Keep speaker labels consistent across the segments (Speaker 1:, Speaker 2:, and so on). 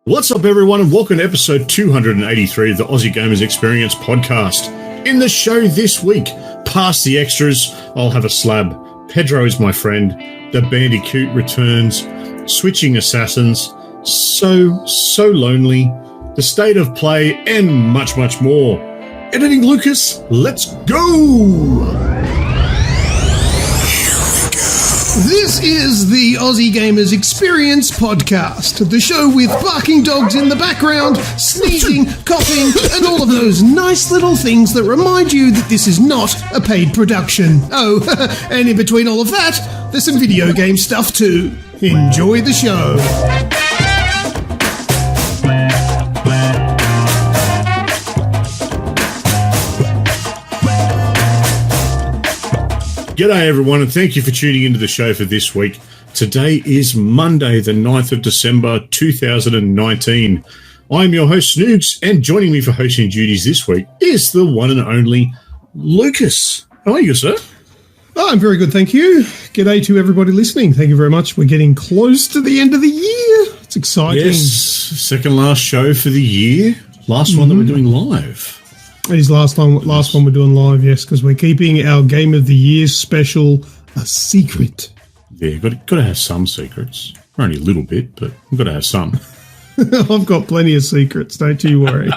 Speaker 1: What's up, everyone, and welcome to episode 283 of the Aussie Gamers Experience podcast. In the show this week, past the extras, I'll have a slab. Pedro is my friend. The Bandicoot returns. Switching Assassins. So lonely. The state of play, and much, much more. Editing Lucas, let's go!
Speaker 2: This is the Aussie Gamers Experience podcast, the show with barking dogs in the background, sneezing, coughing, and all of those nice little things that remind you that this is not a paid production. Oh, and in between all of that, there's some video game stuff too. Enjoy the show.
Speaker 1: G'day everyone, and thank you for tuning into the show for this week. Today is Monday, the 9th of December, 2019. I'm your host, Snoogs, and joining me for hosting duties this week is the one and only Lucas. How are you, sir?
Speaker 2: Oh, I'm very good, thank you. G'day to everybody listening. Thank you very much. We're getting close to the end of the year. It's exciting.
Speaker 1: Yes, second last show for the year. Last one that we're doing live.
Speaker 2: It is last one we're doing live, yes, because we're keeping our Game of the Year special a secret.
Speaker 1: Yeah, got to have some secrets. Only a little bit, but we've got to have some.
Speaker 2: I've got plenty of secrets, don't you worry.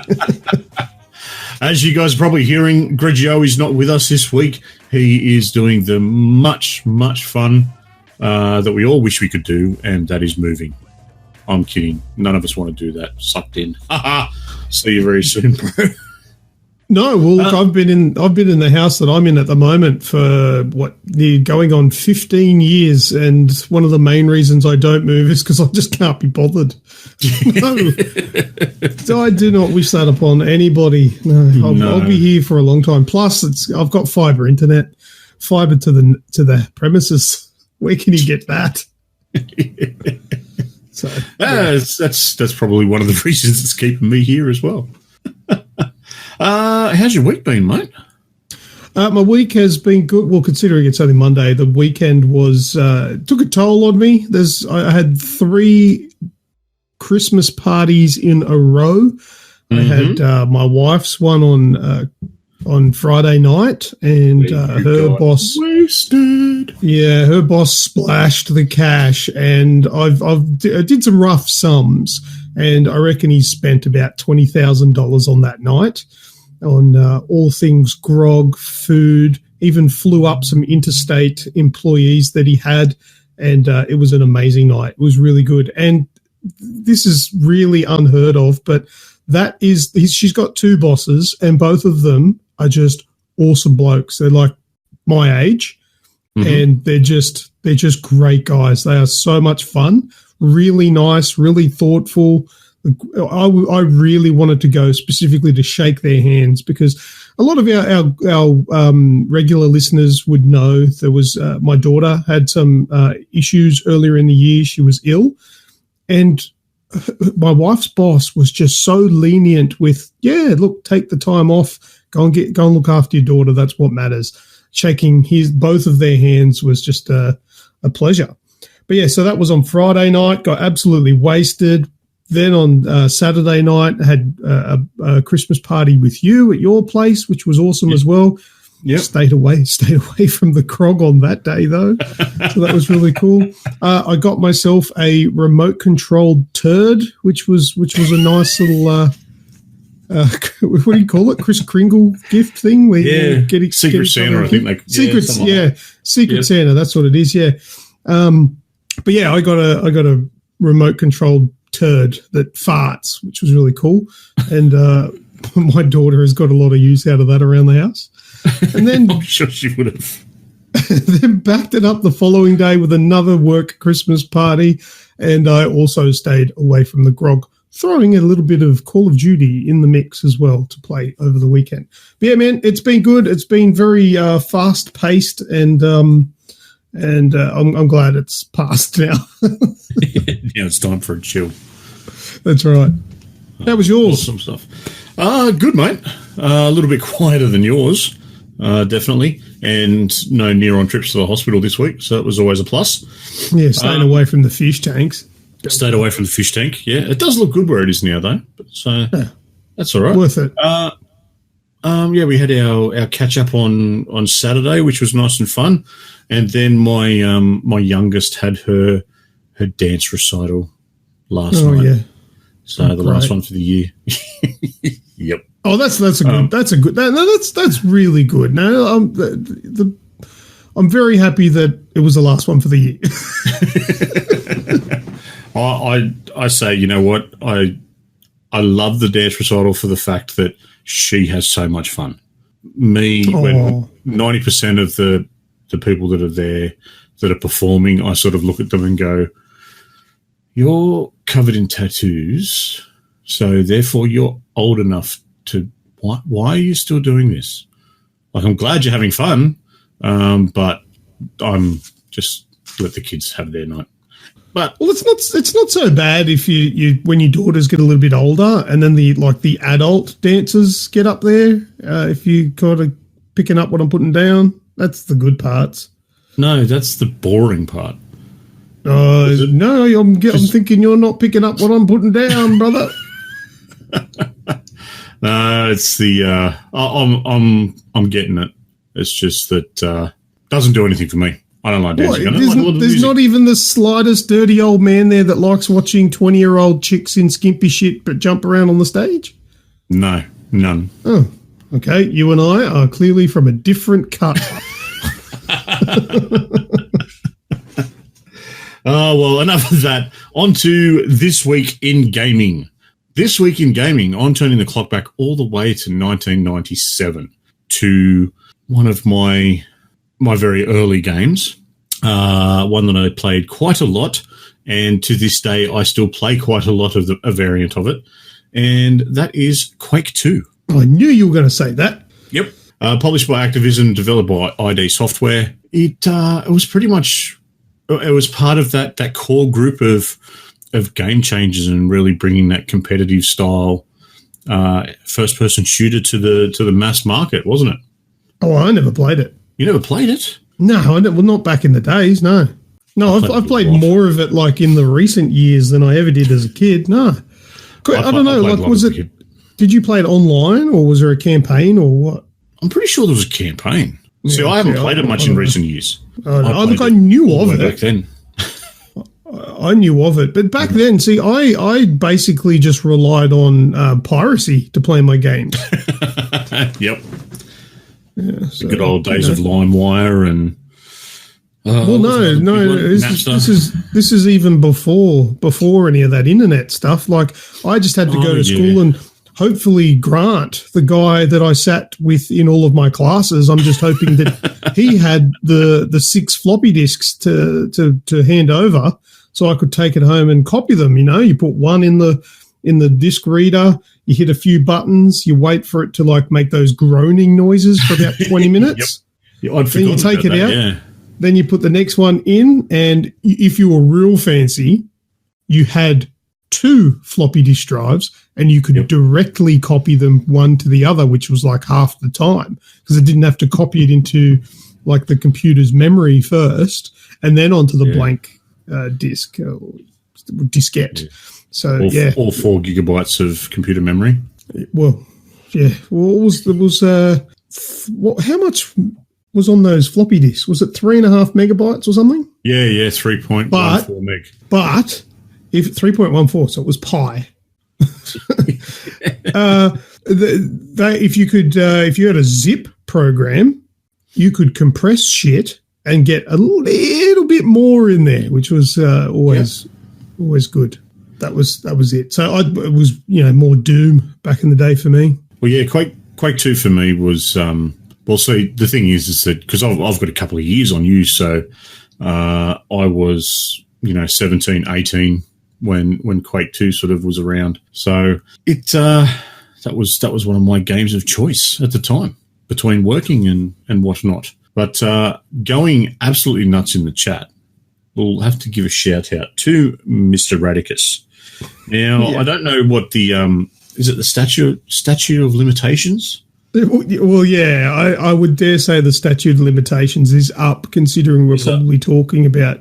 Speaker 1: As you guys are probably hearing, Grejio is not with us this week. He is doing the much fun that we all wish we could do, and that is moving. I'm kidding. None of us want to do that. Sucked in. See you very soon, bro.
Speaker 2: No, well, look, I've been in the house that I'm in at the moment for going on 15 years, and one of the main reasons I don't move is because I just can't be bothered. No, so I do not wish that upon anybody. No, I'll be here for a long time. Plus, I've got fibre internet, fibre to the premises. Where can you get that? So
Speaker 1: that's probably one of the reasons it's keeping me here as well. How's your week been, mate?
Speaker 2: My week has been good. Well, considering it's only Monday, the weekend was took a toll on me. I had 3 Christmas parties in a row. I had my wife's one on Friday night, and her boss
Speaker 1: wasted.
Speaker 2: Yeah, her boss splashed the cash, and I did some rough sums, and I reckon he spent about $20,000 on that night on all things grog, food, even flew up some interstate employees that he had, and it was an amazing night. It was really good, and this is really unheard of, but she's got 2 bosses, and both of them are just awesome blokes. They're like my age, and they're just great guys. They are so much fun, really nice, really thoughtful. I really wanted to go specifically to shake their hands, because a lot of our regular listeners would know there was my daughter had some issues earlier in the year. She was ill, and my wife's boss was just so lenient with, look, take the time off, go and look after your daughter. That's what matters. Shaking both of their hands was just a pleasure. But yeah, so that was on Friday night. Got absolutely wasted. Then on Saturday night, I had a Christmas party with you at your place, which was awesome as well. Yep. Stayed away from the grog on that day, though. So that was really cool. I got myself a remote-controlled turd, which was a nice little what do you call it? Kris Kringle gift thing where you get
Speaker 1: Secret Santa, I think.
Speaker 2: Secret Santa. That's what it is. Yeah. But yeah, I got a remote-controlled turd that farts, which was really cool, and my daughter has got a lot of use out of that around the house. And then
Speaker 1: I'm sure she would have.
Speaker 2: Then backed it up the following day with another work Christmas party, and I also stayed away from the grog, throwing a little bit of Call of Duty in the mix as well to play over the weekend. But yeah, man, it's been good. It's been very fast paced, and I'm glad it's past now.
Speaker 1: Now it's time for a chill.
Speaker 2: That's right. How was yours?
Speaker 1: Awesome stuff. Good, mate. A little bit quieter than yours, definitely. And no near-on trips to the hospital this week, so it was always a plus.
Speaker 2: Yeah, staying away from the fish tanks.
Speaker 1: Stayed away from the fish tank. Yeah, it does look good where it is now, though. So that's all right.
Speaker 2: Worth it.
Speaker 1: Yeah, we had our catch up on Saturday, which was nice and fun, and then my youngest had her dance recital last night. Yeah. So the last one for the year. Yep.
Speaker 2: Oh, that's really good. No, I'm very happy that it was the last one for the year.
Speaker 1: I say, you know what? I love the dance recital for the fact that she has so much fun. When 90% of the people that are there that are performing, I sort of look at them and go, you're covered in tattoos, so therefore you're old enough to, why are you still doing this? Like, I'm glad you're having fun, but I'm just let the kids have their night. But
Speaker 2: it's not so bad if you when your daughters get a little bit older and then the adult dancers get up there. If you kind of picking up what I'm putting down, that's the good parts.
Speaker 1: No, that's the boring part.
Speaker 2: No, I'm thinking you're not picking up what I'm putting down, brother.
Speaker 1: No, it's the I'm getting it. It's just that doesn't do anything for me. I don't like dancing.
Speaker 2: There's not even the slightest dirty old man there that likes watching 20-year-old chicks in skimpy shit but jump around on the stage?
Speaker 1: No, none.
Speaker 2: Oh, okay. You and I are clearly from a different cut.
Speaker 1: Oh, well, enough of that. On to This Week in Gaming. This Week in Gaming, I'm turning the clock back all the way to 1997 to one of my very early games, one that I played quite a lot, and to this day I still play quite a lot of a variant of it, and that is Quake 2.
Speaker 2: I knew you were going to say that.
Speaker 1: Yep. Published by Activision, developed by ID Software. It was pretty much... It was part of that core group of game changers and really bringing that competitive style first-person shooter to the mass market, wasn't it?
Speaker 2: Oh, I never played it.
Speaker 1: You never played it?
Speaker 2: No, not back in the days, no. No, I've played more of it like in the recent years than I ever did as a kid, no. I don't know, like was it... Did you play it online or was there a campaign or what?
Speaker 1: I'm pretty sure there was a campaign. See, I haven't played it much in recent years.
Speaker 2: I knew of it
Speaker 1: back then.
Speaker 2: I knew of it, but back then, see, I basically just relied on piracy to play my games.
Speaker 1: Yep. Yeah, so, good old days of LimeWire and.
Speaker 2: Well, no. This is even before any of that internet stuff. Like, I just had to go to school and. Hopefully Grant, the guy that I sat with in all of my classes, I'm just hoping that he had the 6 floppy disks to hand over so I could take it home and copy them. You know, you put one in the disc reader, you hit a few buttons, you wait for it to like make those groaning noises for about 20 minutes.
Speaker 1: Yep. Yeah,
Speaker 2: then you take it out. Then you put the next one in, and if you were real fancy, you had 2 floppy disk drives and you could directly copy them one to the other, which was like half the time because it didn't have to copy it into like the computer's memory first and then onto the blank disk or diskette. Yeah. So,
Speaker 1: all 4 gigabytes of computer memory.
Speaker 2: Well, yeah. Well, how much was on those floppy disks? Was it 3.5 megabytes or something?
Speaker 1: Yeah, 3.14 meg.
Speaker 2: But if 3.14, so it was pi. If you had a zip program, you could compress shit and get a little bit more in there, which was always good. That was it. So it was more Doom back in the day for me.
Speaker 1: Well, yeah, Quake 2 for me was well. See, the thing is that because I've got a couple of years on you, so I was 17, 18. When Quake 2 sort of was around. So that was one of my games of choice at the time between working and whatnot. But going absolutely nuts in the chat, we'll have to give a shout out to Mr. Radicus. Now, I don't know what the is it the statute of limitations?
Speaker 2: Well, yeah, I would dare say the statute of limitations is up, considering we're probably talking about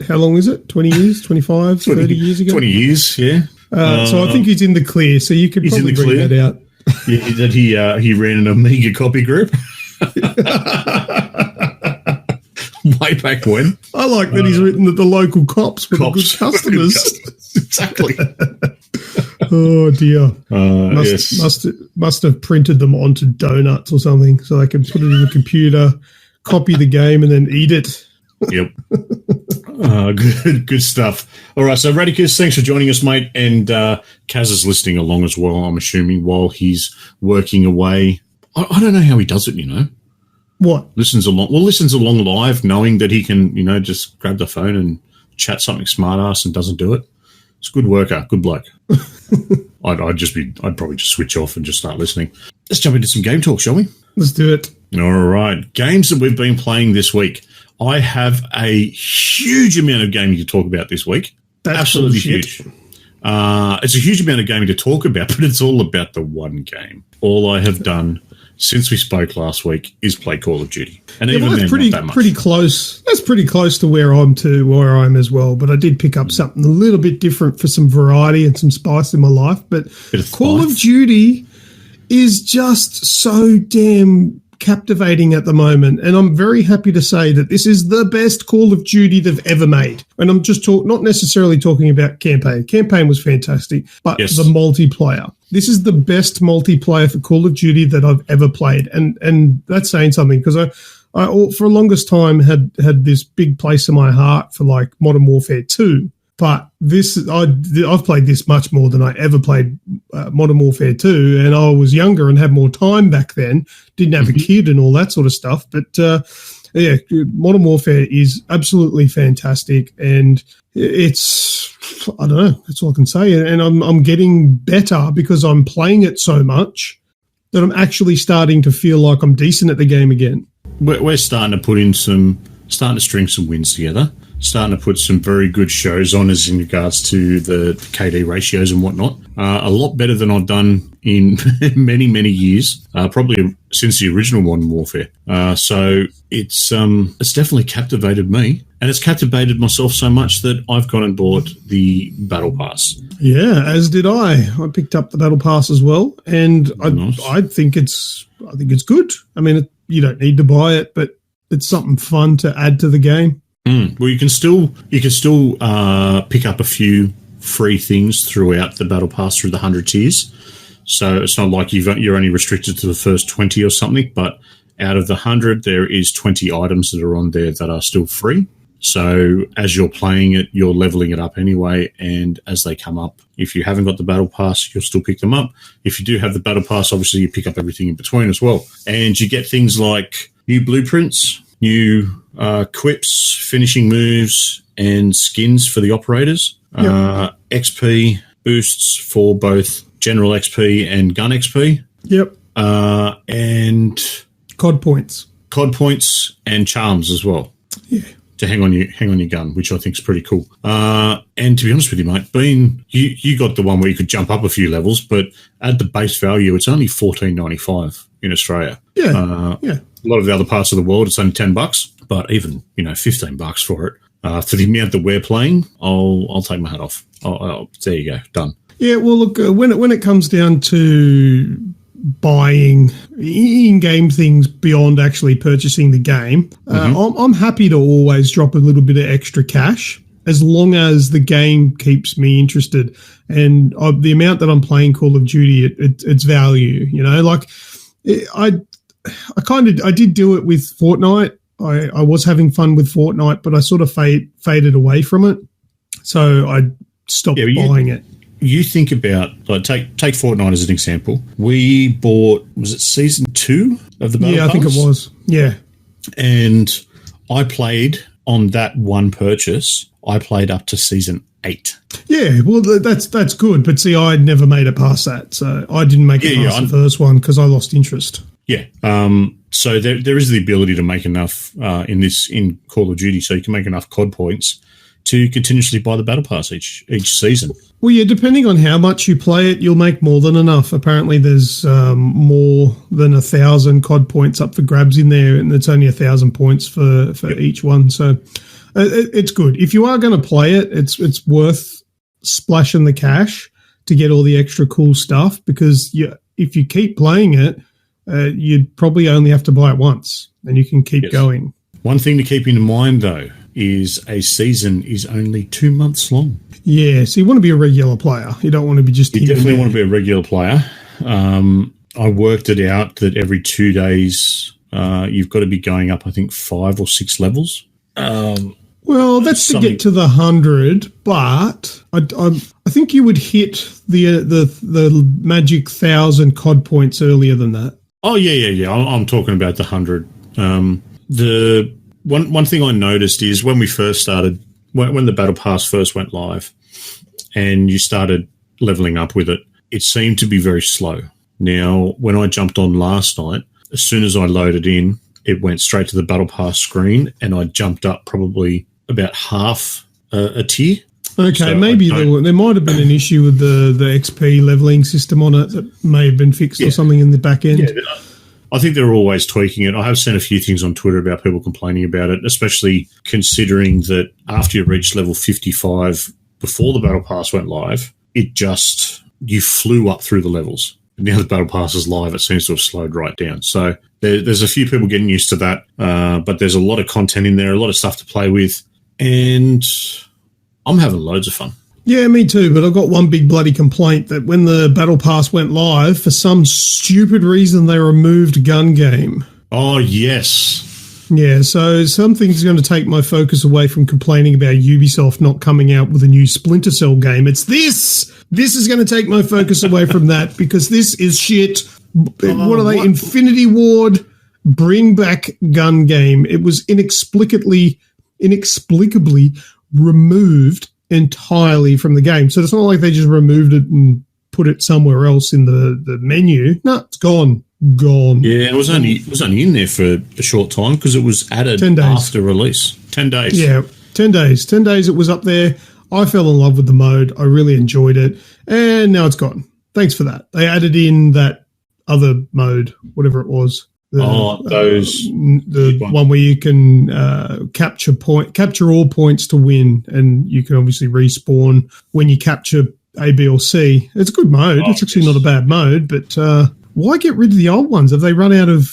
Speaker 2: how long is it? 20 years, 25, 30 years ago?
Speaker 1: 20 years, yeah.
Speaker 2: So I think he's in the clear, so you could probably bring that out.
Speaker 1: Yeah, that he ran an Amiga copy group. Way back when.
Speaker 2: I like that he's written that the local cops were good customers.
Speaker 1: Exactly.
Speaker 2: Oh dear.
Speaker 1: Yes.
Speaker 2: Must have printed them onto donuts or something so they could put it in the computer, copy the game, and then eat it.
Speaker 1: Yep. Good stuff. All right, so Radicus, thanks for joining us, mate. And Kaz is listening along as well, I'm assuming, while he's working away. I don't know how he does it,
Speaker 2: What?
Speaker 1: Listens along live, knowing that he can, just grab the phone and chat something smart-ass and doesn't do it. It's a good worker, good bloke. I'd probably just switch off and just start listening. Let's jump into some game talk, shall we?
Speaker 2: Let's do it.
Speaker 1: All right. Games that we've been playing this week. I have a huge amount of gaming to talk about this week.
Speaker 2: That's
Speaker 1: absolutely
Speaker 2: bullshit.
Speaker 1: Huge. It's a huge amount of gaming to talk about, but it's all about the one game. All I have done since we spoke last week is play Call of Duty. And even then, not that much.
Speaker 2: Pretty close. That's pretty close to where I'm as well. But I did pick up something a little bit different for some variety and some spice in my life. But Call of Duty is just so damn captivating at the moment, and I'm very happy to say that this is the best Call of Duty they've ever made. And I'm just not necessarily talking about campaign. Campaign was fantastic, but the multiplayer. This is the best multiplayer for Call of Duty that I've ever played, and that's saying something because I for the longest time had this big place in my heart for like Modern Warfare 2. But I've played this much more than I ever played Modern Warfare 2, and I was younger and had more time back then, didn't have a kid and all that sort of stuff. But, Modern Warfare is absolutely fantastic, and it's, I don't know, that's all I can say. And I'm getting better because I'm playing it so much that I'm actually starting to feel like I'm decent at the game again.
Speaker 1: We're starting to string some wins together. Starting to put some very good shows on as in regards to the KD ratios and whatnot. A lot better than I've done in many, many years, probably since the original Modern Warfare. So it's definitely captivated me, and it's captivated myself so much that I've gone and bought the Battle Pass.
Speaker 2: Yeah, as did I. I picked up the Battle Pass as well, and I think it's good. I mean, you don't need to buy it, but it's something fun to add to the game.
Speaker 1: Well, you can still pick up a few free things throughout the Battle Pass through the 100 tiers. So it's not like you're only restricted to the first 20 or something, but out of the 100, there is 20 items that are on there that are still free. So as you're playing it, you're leveling it up anyway, and as they come up, if you haven't got the Battle Pass, you'll still pick them up. If you do have the Battle Pass, obviously you pick up everything in between as well. And you get things like new blueprints, new quips, finishing moves, and skins for the operators. Yep. XP boosts for both general XP and gun XP.
Speaker 2: Yep.
Speaker 1: And COD points and charms as well.
Speaker 2: Yeah.
Speaker 1: To hang on your gun, which I think is pretty cool. And to be honest with you, mate, you got the one where you could jump up a few levels, but at the base value, it's only $14.95 in Australia.
Speaker 2: Yeah.
Speaker 1: A lot of the other parts of the world, it's only $10, but even $15 for it. For the amount that we're playing, I'll take my hat off. There you go, done. Yeah,
Speaker 2: well, look, when it comes down to buying in-game things beyond actually purchasing the game, I'm happy to always drop a little bit of extra cash as long as the game keeps me interested. And the amount that I'm playing Call of Duty, it's value. I did do it with Fortnite. I was having fun with Fortnite, but I sort of faded away from it. So I stopped buying it.
Speaker 1: You think about, take Fortnite as an example. We bought, was it season 2 of the Battle Pass?
Speaker 2: Yeah, I think it was. Yeah.
Speaker 1: And I played on that one purchase. I played up to season 8. Yeah,
Speaker 2: well, that's good. But see, I never made it past that. So I didn't make it past the first one because I lost interest.
Speaker 1: Yeah. So there is the ability to make enough in Call of Duty, so you can make enough COD points to continuously buy the Battle Pass each season.
Speaker 2: Well, yeah, depending on how much you play it, you'll make more than enough. Apparently there's more than 1,000 COD points up for grabs in there, and it's only 1,000 points for each one. So It's good. If you are going to play it, it's worth splashing the cash to get all the extra cool stuff, because if you keep playing it, you'd probably only have to buy it once and you can keep going.
Speaker 1: One thing to keep in mind, though, is a season is only 2 months long.
Speaker 2: Yeah, so you want to be a regular player. You don't want to be just...
Speaker 1: You definitely want to be a regular player. I worked it out that every 2 days you've got to be going up, I think, 5 or 6 levels.
Speaker 2: Well, that's to get to the 100, but I think you would hit the magic 1,000 COD points earlier than that.
Speaker 1: Oh, yeah. I'm talking about the 100. The one thing I noticed is when we first started, when the Battle Pass first went live and you started leveling up with it, it seemed to be very slow. Now, when I jumped on last night, as soon as I loaded in, it went straight to the Battle Pass screen and I jumped up probably about half a tier.
Speaker 2: Okay, so maybe there might have been an issue with the XP leveling system on it that may have been fixed or something in the back end.
Speaker 1: Yeah, I think they're always tweaking it. I have seen a few things on Twitter about people complaining about it, especially considering that after you reached level 55 before the Battle Pass went live, you flew up through the levels. Now the Battle Pass is live, it seems to have slowed right down. So there's a few people getting used to that, but there's a lot of content in there, a lot of stuff to play with, and I'm having loads of fun.
Speaker 2: Yeah, me too, but I've got one big bloody complaint that when the Battle Pass went live, for some stupid reason they removed gun game.
Speaker 1: Oh, yes.
Speaker 2: Yeah, so something's going to take my focus away from complaining about Ubisoft not coming out with a new Splinter Cell game. It's this! This is going to take my focus away from that, because this is shit. What are they? Infinity Ward, bring back gun game. It was inexplicably removed entirely from the game. So it's not like they just removed it and put it somewhere else in the menu. No, it's gone.
Speaker 1: Yeah, it was only in there for a short time because it was added after release. 10 days.
Speaker 2: Yeah, 10 days. 10 days it was up there. I fell in love with the mode. I really enjoyed it. And now it's gone. Thanks for that. They added in that other mode, whatever it was. The one where you can capture all points to win, and you can obviously respawn when you capture A, B, or C. It's a good mode. It's actually not a bad mode, but why get rid of the old ones? Have they run out of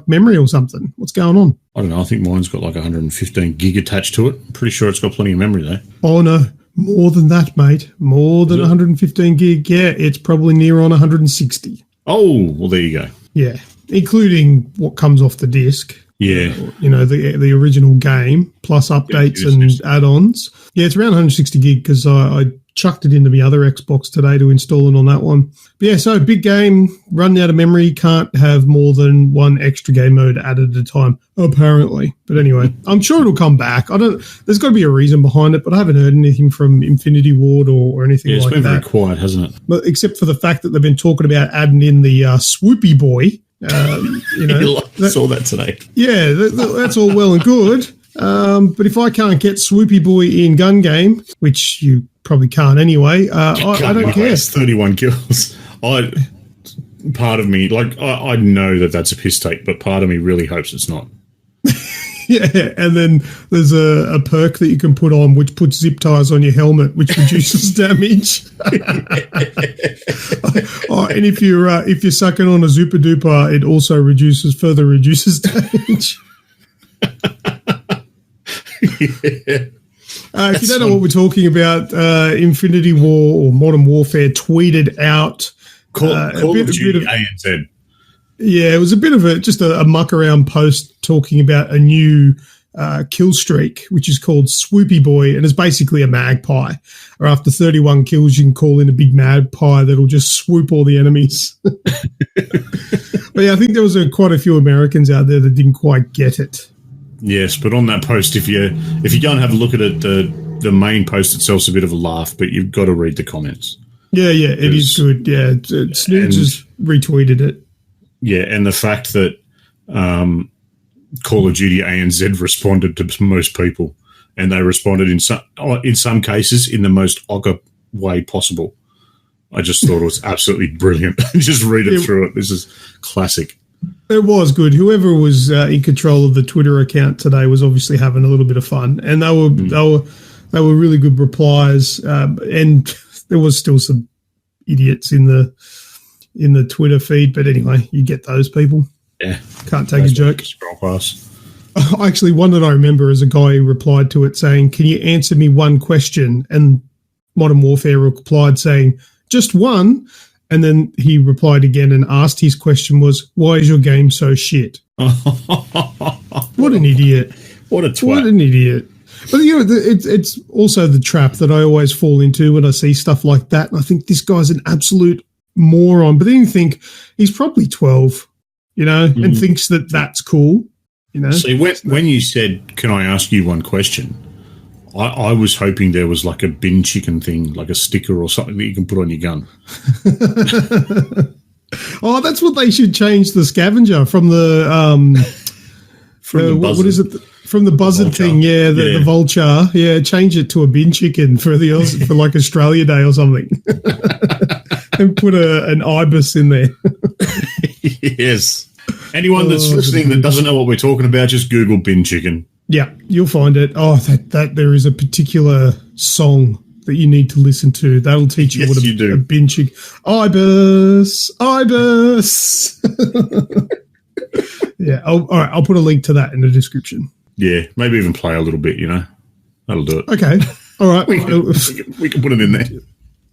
Speaker 2: memory or something? What's going on?
Speaker 1: I don't know. I think mine's got 115 gig attached to it. I'm pretty sure it's got plenty of memory though.
Speaker 2: Oh no, more than that, mate. More than 115 gig. Yeah, it's probably near on 160.
Speaker 1: Oh, well, there you go.
Speaker 2: Yeah. Including what comes off the disc.
Speaker 1: Yeah.
Speaker 2: The original game, plus updates and add-ons. Yeah, it's around 160 gig because I chucked it into my other Xbox today to install it on that one. But yeah, so big game, running out of memory, can't have more than one extra game mode added at a time, apparently. But anyway, I'm sure it'll come back. There's got to be a reason behind it, but I haven't heard anything from Infinity Ward or anything like that.
Speaker 1: It's been very quiet, hasn't it?
Speaker 2: But except for the fact that they've been talking about adding in the Swoopy Boi.
Speaker 1: Saw that today.
Speaker 2: Yeah, that's all well and good. But if I can't get Swoopy Boi in gun game, which you probably can't anyway, I don't care.
Speaker 1: 31 kills. Part of me, I know that's a piss take, but part of me really hopes it's not.
Speaker 2: Yeah, and then there's a perk that you can put on which puts zip ties on your helmet, which reduces damage. And if you're sucking on a Zupa Duper, it also further reduces damage. If you don't know what we're talking about, Infinity War or Modern Warfare tweeted out
Speaker 1: Call of Duty ANZ.
Speaker 2: Yeah, it was a bit of a muck around post talking about a new kill streak, which is called Swoopy Boi, and it's basically a magpie. Or after 31 kills, you can call in a big magpie that'll just swoop all the enemies. But yeah, I think there was quite a few Americans out there that didn't quite get it.
Speaker 1: Yes, but on that post, if you go and have a look at it, the main post itself's a bit of a laugh, but you've got to read the comments. Yeah,
Speaker 2: it is good. Yeah, Snoogs has retweeted it.
Speaker 1: Yeah, and the fact that Call of Duty ANZ responded to most people, and they responded in some cases in the most ogre way possible. I just thought it was absolutely brilliant. Just read it through it. This is classic.
Speaker 2: It was good. Whoever was in control of the Twitter account today was obviously having a little bit of fun, and they were really good replies. And there was still some idiots in the Twitter feed, but anyway, you get those people.
Speaker 1: Yeah,
Speaker 2: can't take a joke.
Speaker 1: Scroll past.
Speaker 2: Actually, one that I remember is a guy who replied to it saying, "Can you answer me one question?" And Modern Warfare replied saying, "Just one." And then he replied again and asked his question was, "Why is your game so shit?" What an idiot.
Speaker 1: What a twat.
Speaker 2: What an idiot. But, it's also the trap that I always fall into when I see stuff like that. And I think this guy's an absolute moron. But then you think he's probably 12, and thinks that that's cool,
Speaker 1: See, when you said, "Can I ask you one question?" I was hoping there was like a bin chicken thing, like a sticker or something that you can put on your gun.
Speaker 2: Oh, that's what they should change the scavenger from the what is it? From the buzzard thing, the vulture. Yeah, change it to a bin chicken for for like Australia Day or something. And put an ibis in there.
Speaker 1: Yes. Anyone that's listening that doesn't know what we're talking about, just Google bin chicken.
Speaker 2: Yeah, you'll find it. Oh, that there is a particular song that you need to listen to. That'll teach you what a bin chicken. Ibis. Yeah. All right. I'll put a link to that in the description.
Speaker 1: Yeah, maybe even play a little bit. That'll do it.
Speaker 2: Okay. All right.
Speaker 1: we can put it in there.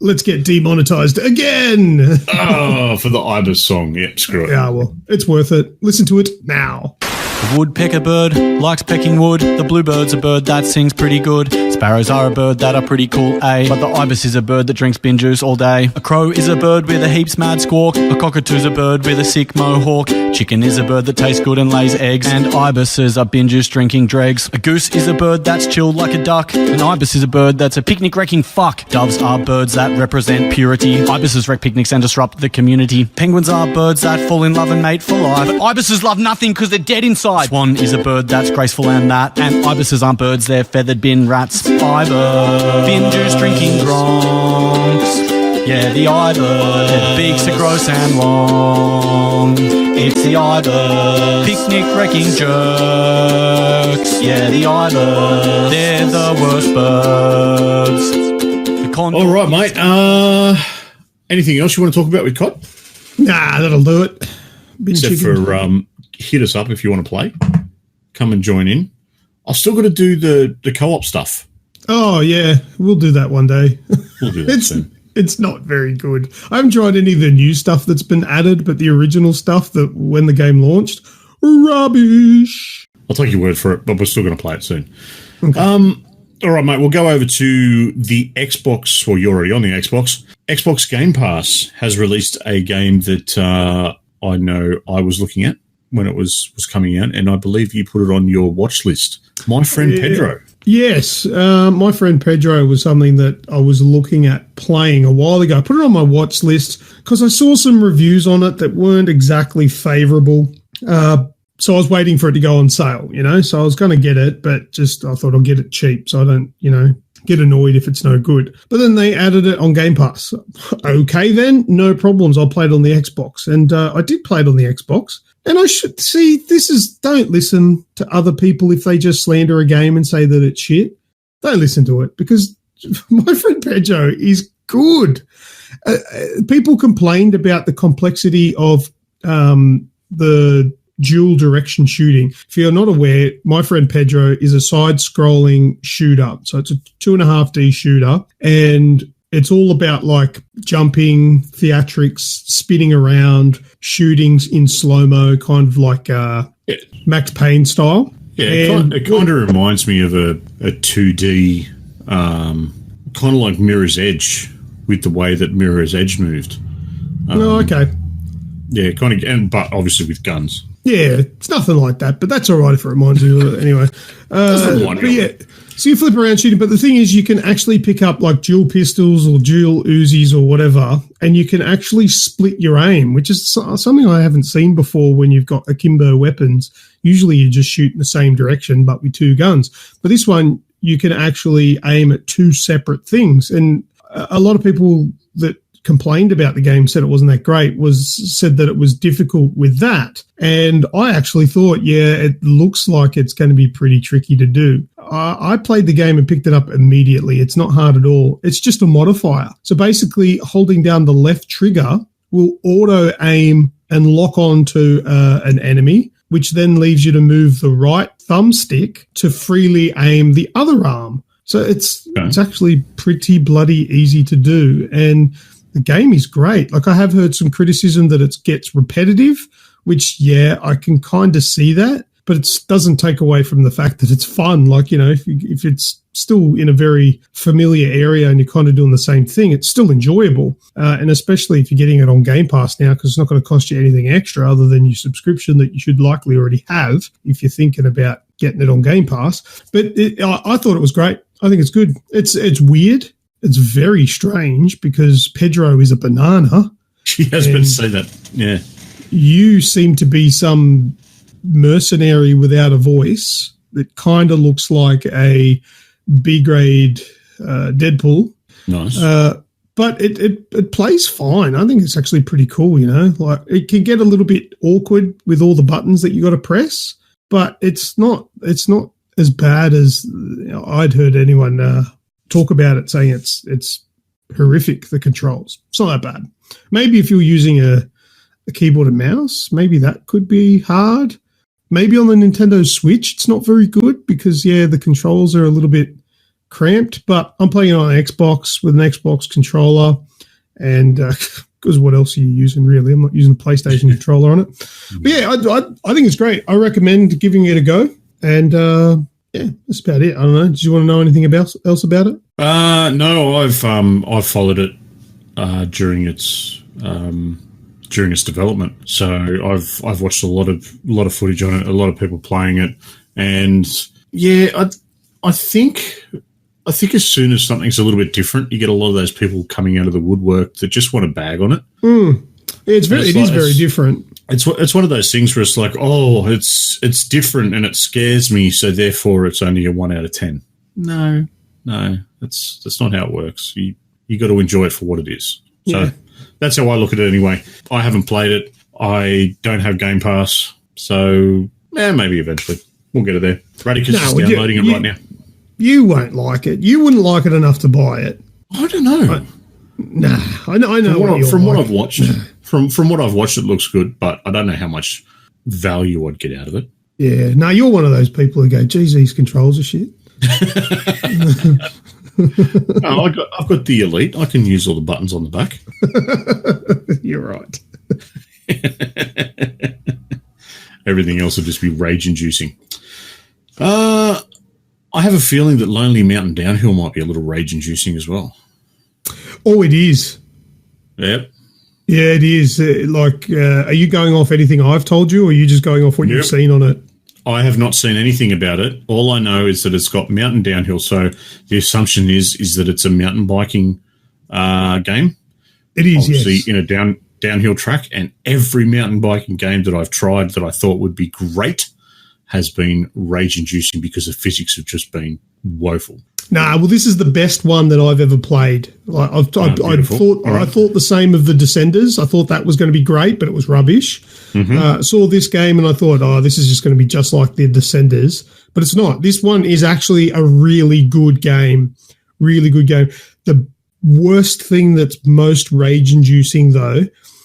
Speaker 2: Let's get demonetized again.
Speaker 1: Oh, for the Ibis song. Yep, screw it.
Speaker 2: Yeah, well, it's worth it. Listen to it now.
Speaker 3: The woodpecker bird likes pecking wood. The bluebird's a bird that sings pretty good. Sparrows are a bird that are pretty cool, eh? But the ibis is a bird that drinks bin juice all day. A crow is a bird with a heaps mad squawk. A cockatoo's a bird with a sick mohawk. Chicken is a bird that tastes good and lays eggs. And ibises are bin juice drinking dregs. A goose is a bird that's chilled like a duck. An ibis is a bird that's a picnic wrecking fuck. Doves are birds that represent purity. Ibises wreck picnics and disrupt the community. Penguins are birds that fall in love and mate for life. But ibises love nothing because they're dead inside. Swan is a bird that's graceful and that. And ibises aren't birds, they're feathered bin rats. Ibis, bin juice drinking gronks. Yeah, the ibis, their beaks are gross and long. It's the ibis, picnic wrecking jerks. Yeah, the ibis, they're the worst birds.
Speaker 1: All right, mate. Anything else you want to talk about with COD?
Speaker 2: Nah, that'll do it.
Speaker 1: Except for hit us up if you want to play. Come and join in. I've still got to do the co-op stuff.
Speaker 2: Oh, yeah. We'll do that one day.
Speaker 1: We'll do that soon.
Speaker 2: It's not very good. I haven't tried any of the new stuff that's been added, but the original stuff that when the game launched, rubbish.
Speaker 1: I'll take your word for it, but we're still going to play it soon.
Speaker 2: Okay.
Speaker 1: All right, mate. We'll go over to the Xbox. Well, you're already on the Xbox. Xbox Game Pass has released a game that I know I was looking at when it was coming out, and I believe you put it on your watch list. My Friend Pedro.
Speaker 2: Yes, My Friend Pedro was something that I was looking at playing a while ago. I put it on my watch list because I saw some reviews on it that weren't exactly favourable. So I was waiting for it to go on sale, So I was going to get it, but I thought I'll get it cheap so I don't, get annoyed if it's no good. But then they added it on Game Pass. Okay, then, no problems. I'll play it on the Xbox. And I did play it on the Xbox. And I should see, don't listen to other people if they just slander a game and say that it's shit. Don't listen to it because My Friend Pedro is good. People complained about the complexity of the dual direction shooting. If you're not aware, My Friend Pedro is a side-scrolling shooter. So it's a 2.5D shooter, and it's all about like jumping, theatrics, spinning around, shootings in slow-mo, kind of like Max Payne style.
Speaker 1: Yeah, it kind of reminds me of a 2D, kind of like Mirror's Edge with the way that Mirror's Edge moved.
Speaker 2: Okay.
Speaker 1: Yeah, kind of, but obviously with guns.
Speaker 2: Yeah, it's nothing like that, but that's all right if it reminds you of it anyway. But yeah, so you flip around shooting, but the thing is you can actually pick up like dual pistols or dual Uzis or whatever, and you can actually split your aim, which is something I haven't seen before when you've got akimbo weapons. Usually you just shoot in the same direction, but with two guns. But this one, you can actually aim at two separate things. And a lot of people that complained about the game, said it wasn't that great, said that it was difficult with that. And I actually thought, yeah, it looks like it's going to be pretty tricky to do. I played the game and picked it up immediately. It's not hard at all. It's just a modifier. So basically, holding down the left trigger will auto-aim and lock on to an enemy, which then leaves you to move the right thumbstick to freely aim the other arm. So it's actually pretty bloody easy to do. And the game is great. Like, I have heard some criticism that it gets repetitive, which, yeah, I can kind of see that. But it doesn't take away from the fact that it's fun. Like, you know, if it's still in a very familiar area and you're kind of doing the same thing, it's still enjoyable. And especially if you're getting it on Game Pass now, because it's not going to cost you anything extra other than your subscription that you should likely already have if you're thinking about getting it on Game Pass. But I thought it was great. I think it's good. It's weird. It's very strange because Pedro is a banana.
Speaker 1: She has been saying that, yeah.
Speaker 2: You seem to be some mercenary without a voice that kind of looks like a B-grade Deadpool.
Speaker 1: Nice.
Speaker 2: But it plays fine. I think it's actually pretty cool, you know. Like, it can get a little bit awkward with all the buttons that you got to press, but it's not as bad as I'd heard anyone talk about it, saying it's horrific, the controls. It's not that bad. Maybe if you're using a keyboard and mouse, maybe that could be hard. Maybe on the Nintendo Switch, it's not very good because, yeah, the controls are a little bit cramped, but I'm playing it on Xbox with an Xbox controller, and because what else are you using, really? I'm not using a PlayStation controller on it. But, yeah, I think it's great. I recommend giving it a go, and, yeah, that's about it. I don't know. Did you want to know anything else about it?
Speaker 1: No, I've followed it during its development. So I've watched a lot of footage on it, a lot of people playing it, and yeah, I think as soon as something's a little bit different, you get a lot of those people coming out of the woodwork that just want to bag on it.
Speaker 2: Yeah, it is very different.
Speaker 1: It's one of those things where it's like, oh, it's different and it scares me, so therefore it's only a 1 out of 10. No, that's not how it works. You got to enjoy it for what it is. So. Yeah. That's how I look at it anyway. I haven't played it. I don't have Game Pass. So, maybe eventually. We'll get it there. Radicus is downloading it right now.
Speaker 2: You won't like it. You wouldn't like it enough to buy it.
Speaker 1: I don't know.
Speaker 2: I know.
Speaker 1: From what I've watched, from what I've watched, it looks good, but I don't know how much value I'd get out of it.
Speaker 2: Yeah. No, you're one of those people who go, geez, these controls are shit.
Speaker 1: No, I've got the Elite. I can use all the buttons on the back.
Speaker 2: You're right.
Speaker 1: Everything else will just be rage-inducing. I have a feeling that Lonely Mountain Downhill might be a little rage-inducing as well.
Speaker 2: Oh, it is.
Speaker 1: Yep.
Speaker 2: Yeah, it is. Are you going off anything I've told you, or are you just going off what you've seen on it?
Speaker 1: I have not seen anything about it. All I know is that it's got mountain downhill. So the assumption is that it's a mountain biking game.
Speaker 2: It is,
Speaker 1: obviously,
Speaker 2: yes.
Speaker 1: In a downhill track. And every mountain biking game that I've tried that I thought would be great has been rage-inducing because the physics have just been woeful.
Speaker 2: Nah, well, this is the best one that I've ever played. Like, I thought the same of the Descenders. I thought that was going to be great, but it was rubbish. Mm-hmm. Saw this game and I thought, this is just going to be just like the Descenders, but it's not. This one is actually a really good game. Really good game. The worst thing that's most rage-inducing, though,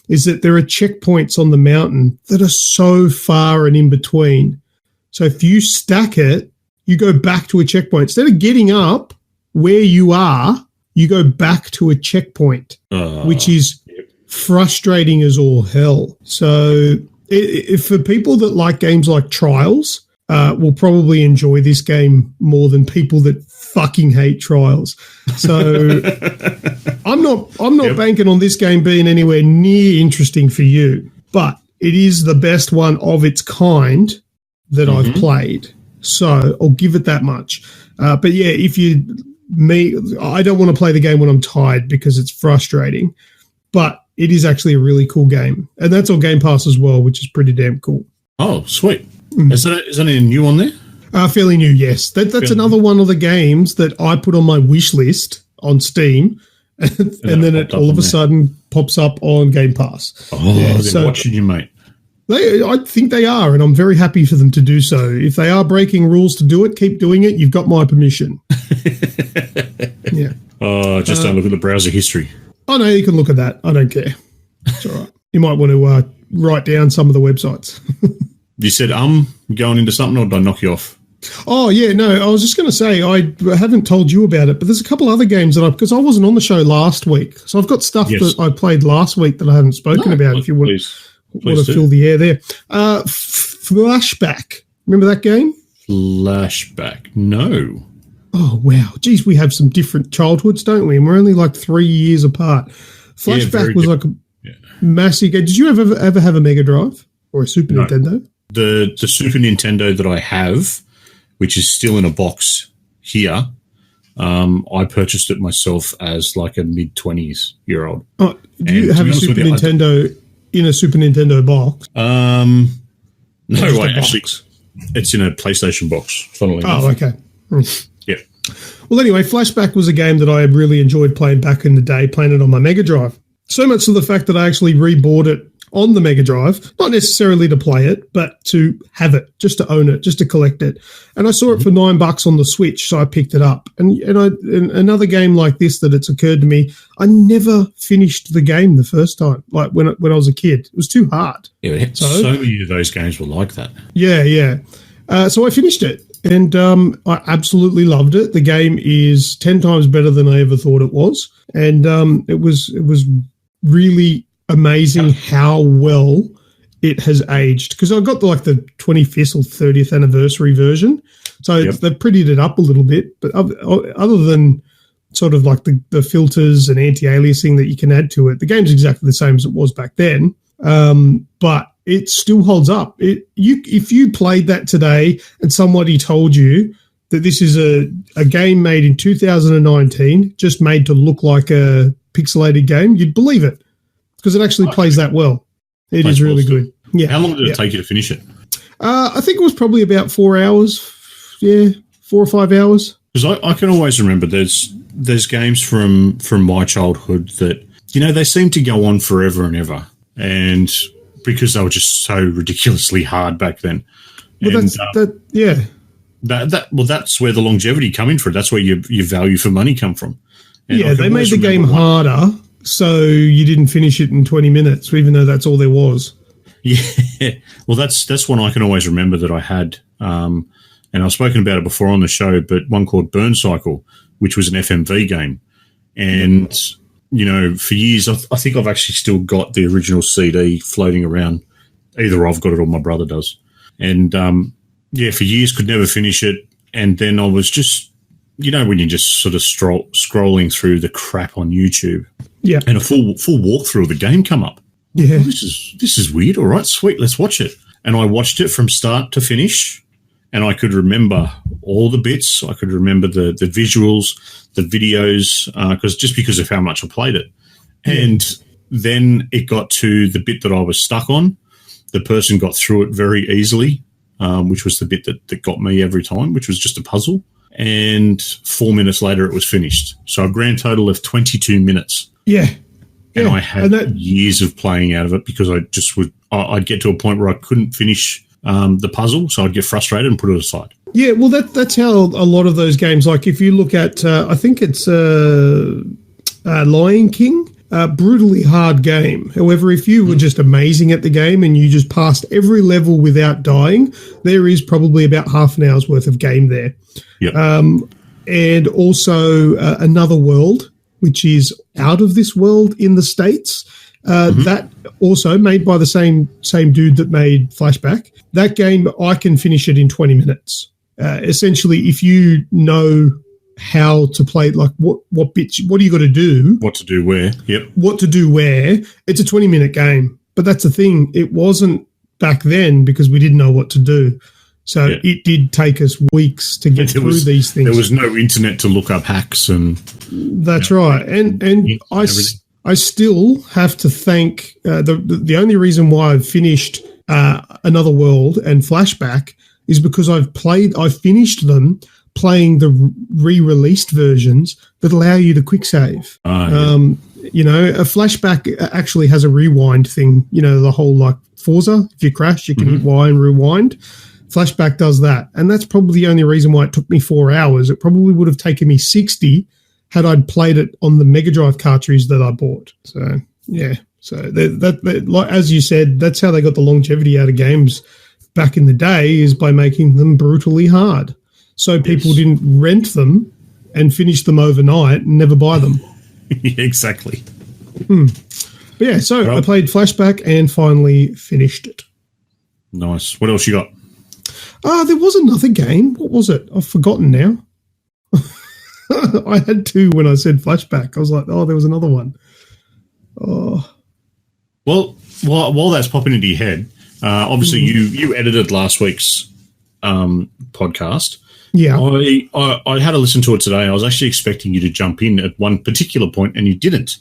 Speaker 2: is that there are checkpoints on the mountain that are so far and in between. So if you stack it, you go back to a checkpoint. Instead of getting up where you are, you go back to a checkpoint, which is frustrating as all hell. So if for people that like games like Trials, will probably enjoy this game more than people that fucking hate Trials. So I'm not banking on this game being anywhere near interesting for you, but it is the best one of its kind that I've played. So I'll give it that much. But yeah, I don't want to play the game when I'm tired because it's frustrating, but it is actually a really cool game. And that's on Game Pass as well, which is pretty damn cool.
Speaker 1: Oh, sweet. Is that any new on there?
Speaker 2: Fairly new, yes. That's another one of the games that I put on my wish list on Steam and then it all of a sudden pops up on Game Pass.
Speaker 1: Oh, they're watching you, mate.
Speaker 2: I think they are, and I'm very happy for them to do so. If they are breaking rules to do it, keep doing it. You've got my permission. Yeah.
Speaker 1: Oh, just don't look at the browser history.
Speaker 2: Oh, no, you can look at that. I don't care. It's all right. You might want to write down some of the websites.
Speaker 1: You said, going into something, or did I knock you off?
Speaker 2: Oh, yeah, no, I was just going to say, I haven't told you about it, but there's a couple other games because I wasn't on the show last week. So I've got stuff that I played last week that I haven't spoken about, if you want to fill the air there. Flashback. Remember that game?
Speaker 1: Flashback. No.
Speaker 2: Oh, wow. Geez, we have some different childhoods, don't we? And we're only like 3 years apart. Flashback was like a massive game. Did you ever have a Mega Drive or a Super Nintendo?
Speaker 1: The Super Nintendo that I have, which is still in a box here, I purchased it myself as like a mid-20s-year-old.
Speaker 2: Oh, do you have a Super Nintendo in a Super Nintendo box?
Speaker 1: No, it's in a PlayStation box, funnily enough.
Speaker 2: Oh, okay.
Speaker 1: Yeah.
Speaker 2: Well, anyway, Flashback was a game that I really enjoyed playing back in the day, playing it on my Mega Drive. So much to the fact that I actually rebought it on the Mega Drive, not necessarily to play it, but to have it, just to own it, just to collect it. And I saw it for $9 on the Switch, so I picked it up. And another game like this that it's occurred to me, I never finished the game the first time, like when I was a kid. It was too hard.
Speaker 1: Yeah, so many of those games were like that.
Speaker 2: Yeah. So I finished it, and I absolutely loved it. The game is 10 times better than I ever thought it was, and it was really amazing how well it has aged, because I got the 25th or 30th anniversary version, so they've prettied it up a little bit, but other than sort of like the filters and anti-aliasing that you can add to it, the game's exactly the same as it was back then, but it still holds up. If you played that today and somebody told you that this is a game made in 2019, just made to look like a pixelated game, you'd believe it, because it actually plays that well. It is really good. Yeah.
Speaker 1: How long did it take you to finish it?
Speaker 2: I think it was probably about 4 hours. Yeah, 4 or 5 hours.
Speaker 1: Because I can always remember there's games from my childhood that, they seem to go on forever and ever. And because they were just so ridiculously hard back then.
Speaker 2: Well,
Speaker 1: and,
Speaker 2: that's
Speaker 1: where the longevity come in from. That's where your value for money come from. And
Speaker 2: they made the game harder, so you didn't finish it in 20 minutes, even though that's all there was.
Speaker 1: Yeah. Well, that's one I can always remember that I had. And I've spoken about it before on the show, but one called Burn Cycle, which was an FMV game. And, for years, I think I've actually still got the original CD floating around. Either I've got it or my brother does. And, for years could never finish it. And then I was just, when you're just sort of scrolling through the crap on YouTube.
Speaker 2: Yeah.
Speaker 1: And a full walkthrough of the game come up.
Speaker 2: Yeah.
Speaker 1: Oh, this is weird. All right, sweet, let's watch it. And I watched it from start to finish, and I could remember all the bits. I could remember the visuals, the videos, because of how much I played it. And then it got to the bit that I was stuck on. The person got through it very easily, which was the bit that got me every time, which was just a puzzle. And 4 minutes later, it was finished. So a grand total of 22 minutes.
Speaker 2: Yeah.
Speaker 1: And I had years of playing out of it, because I'd get to a point where I couldn't finish the puzzle, so I'd get frustrated and put it aside.
Speaker 2: Yeah, well, that's how a lot of those games, like if you look at, I think it's Lion King, brutally hard game. However, if you were just amazing at the game and you just passed every level without dying, there is probably about half an hour's worth of game there.
Speaker 1: Yep.
Speaker 2: And also Another World, which is out of this world in the States. That also made by the same dude that made Flashback. That game, I can finish it in 20 minutes. Essentially, if you know how to play, like what bits, what do you got to do?
Speaker 1: What to do where, yep.
Speaker 2: What to do where. It's a 20-minute game. But that's the thing. It wasn't back then because we didn't know what to do. So it did take us weeks to get through these things.
Speaker 1: There was no internet to look up hacks and...
Speaker 2: That's right. And I still have to thank... the only reason why I've finished Another World and Flashback is because I finished them playing the re-released versions that allow you to quick save. A flashback actually has a rewind thing. The whole like Forza, if you crash, you can hit Y and rewind. Flashback does that, and that's probably the only reason why it took me 4 hours. It probably would have taken me 60 had I played it on the Mega Drive cartridge that I bought. So yeah, so that like as you said, that's how they got the longevity out of games back in the day, is by making them brutally hard, so people didn't rent them and finish them overnight and never buy them.
Speaker 1: Yeah, exactly.
Speaker 2: But yeah, so I played Flashback and finally finished it.
Speaker 1: Nice. What else you got?
Speaker 2: There was another game. What was it? I've forgotten now. I had two when I said Flashback. I was like, there was another one. Oh.
Speaker 1: Well, while that's popping into your head, obviously you edited last week's podcast.
Speaker 2: Yeah.
Speaker 1: I had to listen to it today. I was actually expecting you to jump in at one particular point, and you didn't.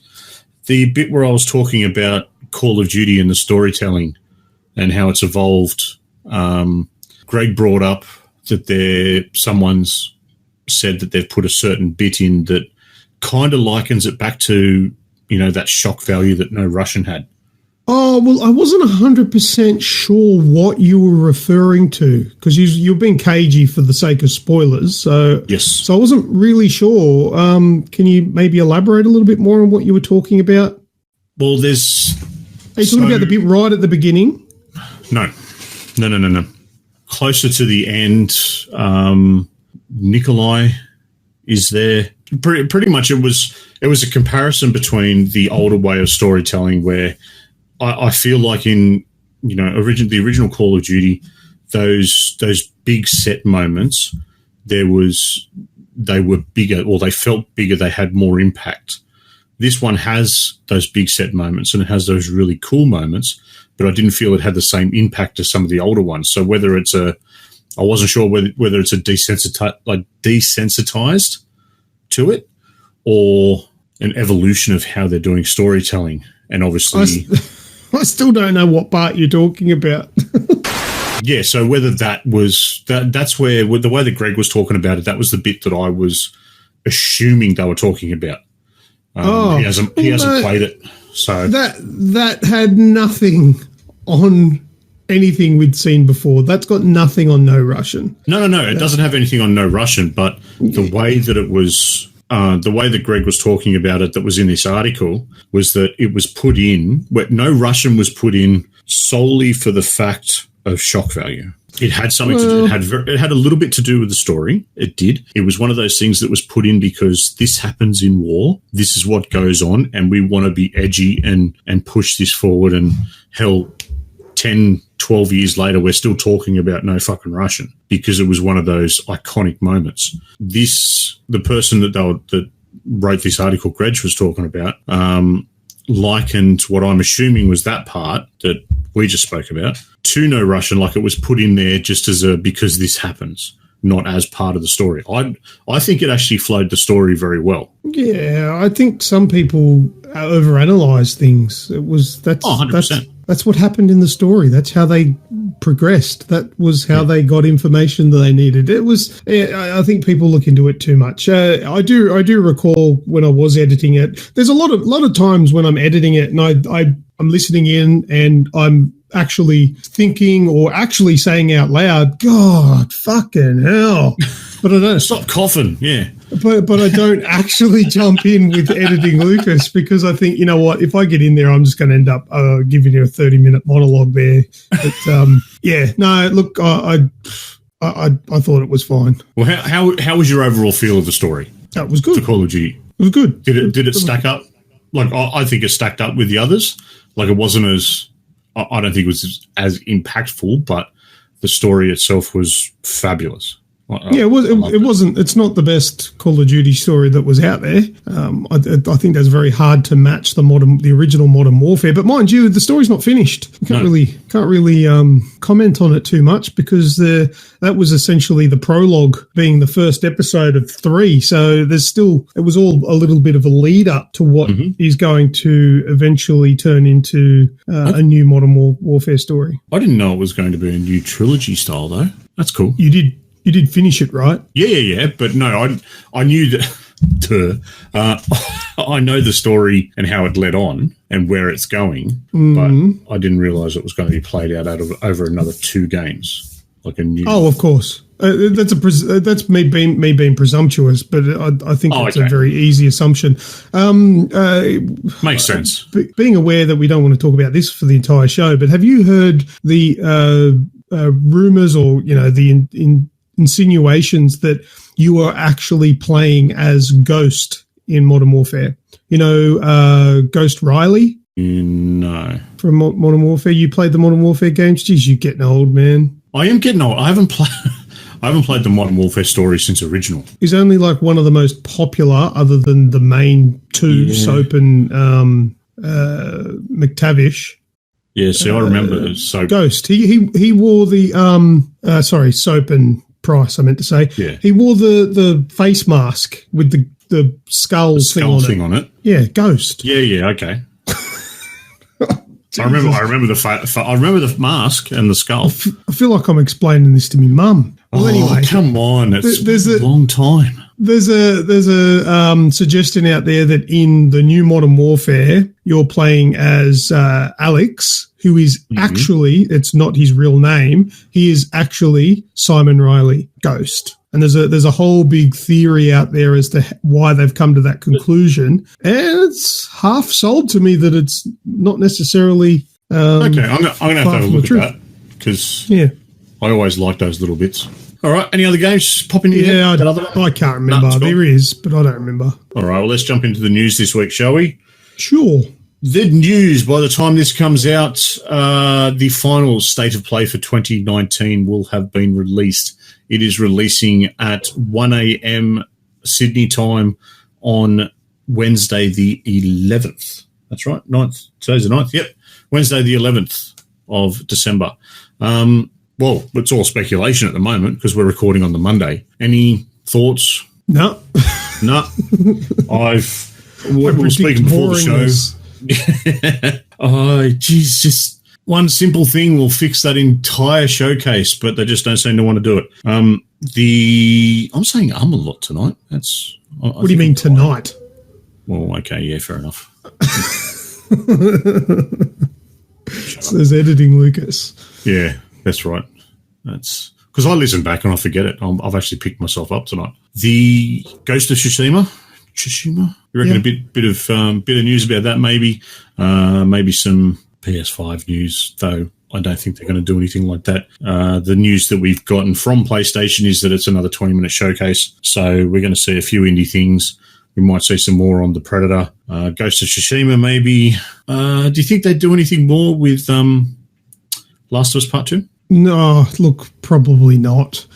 Speaker 1: The bit where I was talking about Call of Duty and the storytelling and how it's evolved, Greg brought up that someone's said that they've put a certain bit in that kind of likens it back to, that shock value that No Russian had.
Speaker 2: Oh, well, I wasn't 100% sure what you were referring to, because you're being cagey for the sake of spoilers. So
Speaker 1: yes.
Speaker 2: So I wasn't really sure. Can you maybe elaborate a little bit more on what you were talking about?
Speaker 1: Well, are
Speaker 2: you talking about the bit right at the beginning? No.
Speaker 1: Closer to the end, Nikolai is there. Pretty much it was a comparison between the older way of storytelling, where I feel like in the original Call of Duty, those big set moments, they were bigger, or they felt bigger. They had more impact. This one has those big set moments, and it has those really cool moments, but I didn't feel it had the same impact as some of the older ones. So whether it's I wasn't sure whether it's a desensitized to it, or an evolution of how they're doing storytelling. And obviously,
Speaker 2: I still don't know what part you're talking about.
Speaker 1: Yeah, so whether that's where the way that Greg was talking about it, that was the bit that I was assuming they were talking about. He hasn't played it, so
Speaker 2: that had nothing on anything we'd seen before. That's got nothing on No Russian.
Speaker 1: No, it doesn't have anything on No Russian. But the way that it was, the way that Greg was talking about it, that was in this article, was that it was put in. Where No Russian was put in solely for the fact of shock value. It had something to do. It had a little bit to do with the story. It did. It was one of those things that was put in because this happens in war. This is what goes on, and we want to be edgy and push this forward. And hell, 10, 12 years later, we're still talking about No fucking Russian because it was one of those iconic moments. The person that wrote this article, Greg, was talking about, likened what I'm assuming was that part that we just spoke about to No Russian, like it was put in there just as because this happens, not as part of the story. I think it actually flowed the story very well. Yeah,
Speaker 2: I think some people overanalyze things. That's
Speaker 1: 100%.
Speaker 2: That's what happened in the story. That's how they progressed. That was how they got information that they needed. I think people look into it too much. I do recall when I was editing it. There's a lot of times when I'm editing it and I'm listening in and I'm actually thinking or actually saying out loud, God, fucking hell. But I don't
Speaker 1: stop coughing. Yeah.
Speaker 2: But I don't actually jump in with editing Lucas because I think, you know what, if I get in there, I'm just going to end up giving you a 30-minute monologue there. But look, I thought it was fine.
Speaker 1: Well, how was your overall feel of the story?
Speaker 2: That was good.
Speaker 1: The Call of Duty.
Speaker 2: It was good.
Speaker 1: Did it stack up? Like I think it stacked up with the others. Like it wasn't as, I don't think it was as impactful, but the story itself was fabulous.
Speaker 2: It wasn't. It's not the best Call of Duty story that was out there. I think that's very hard to match the original Modern Warfare. But mind you, the story's not finished. Can't really comment on it too much because that was essentially the prologue, being the first episode of 3. So it was all a little bit of a lead up to what is going to eventually turn into a new Modern Warfare story.
Speaker 1: I didn't know it was going to be a new trilogy style though. That's cool.
Speaker 2: You did. You did finish it, right?
Speaker 1: Yeah. But no, I knew that. I know the story and how it led on and where it's going, but I didn't realise it was going to be played out over another 2 games, like a new.
Speaker 2: Oh, of course. That's me being presumptuous, but I think it's a very easy assumption.
Speaker 1: Makes sense.
Speaker 2: Being aware that we don't want to talk about this for the entire show, but have you heard the rumours or the insinuations that you are actually playing as Ghost in Modern Warfare? Ghost Riley?
Speaker 1: No.
Speaker 2: From Modern Warfare? You played the Modern Warfare games? Jeez, you're getting old, man.
Speaker 1: I am getting old. I haven't played the Modern Warfare story since original.
Speaker 2: He's only like one of the most popular, other than the main 2, Soap and McTavish.
Speaker 1: Yeah, see, I remember Soap.
Speaker 2: Ghost. He wore the Soap and Price, I meant to say.
Speaker 1: Yeah. He
Speaker 2: wore the face mask with the skull thing on it. Yeah, Ghost.
Speaker 1: Yeah, okay. I remember the mask and the skull.
Speaker 2: I feel like I'm explaining this to me mum. Well, anyway,
Speaker 1: come on, there's a long time.
Speaker 2: There's a suggestion out there that in the new Modern Warfare, you're playing as Alex, who is actually, it's not his real name, he is actually Simon Riley, Ghost. And there's a whole big theory out there as to why they've come to that conclusion. And it's half sold to me that it's not necessarily
Speaker 1: okay, I'm going to have a look at that, because I always like those little bits. All right, any other games popping in?
Speaker 2: Yeah, I can't remember. No, there is, but I don't remember.
Speaker 1: All right, well, let's jump into the news this week, shall we?
Speaker 2: Sure.
Speaker 1: The news, by the time this comes out, the final State of Play for 2019 will have been released. It is releasing at 1 a.m. Sydney time on Wednesday the 11th. That's right, 9th. Today's the 9th, yep. Wednesday the 11th of December. Well, it's all speculation at the moment because we're recording on the Monday. Any thoughts?
Speaker 2: No.
Speaker 1: No. We're speaking before the show. Oh, geez, just one simple thing will fix that entire showcase, but they just don't seem to want to do it. I'm saying a lot tonight.
Speaker 2: What do you mean tonight?
Speaker 1: Well, okay, yeah, fair enough.
Speaker 2: There's editing, Lucas.
Speaker 1: Yeah, that's right. That's because I listen back and I forget it. I've actually picked myself up tonight. The Ghost of Tsushima. You reckon a bit of news about that? Maybe some PS5 news, though. I don't think they're going to do anything like that. The news that we've gotten from PlayStation is that it's another 20-minute showcase. So we're going to see a few indie things. We might see some more on the Predator. Ghost of Tsushima, maybe. Do you think they'd do anything more with Last of Us Part 2?
Speaker 2: No, look, probably not.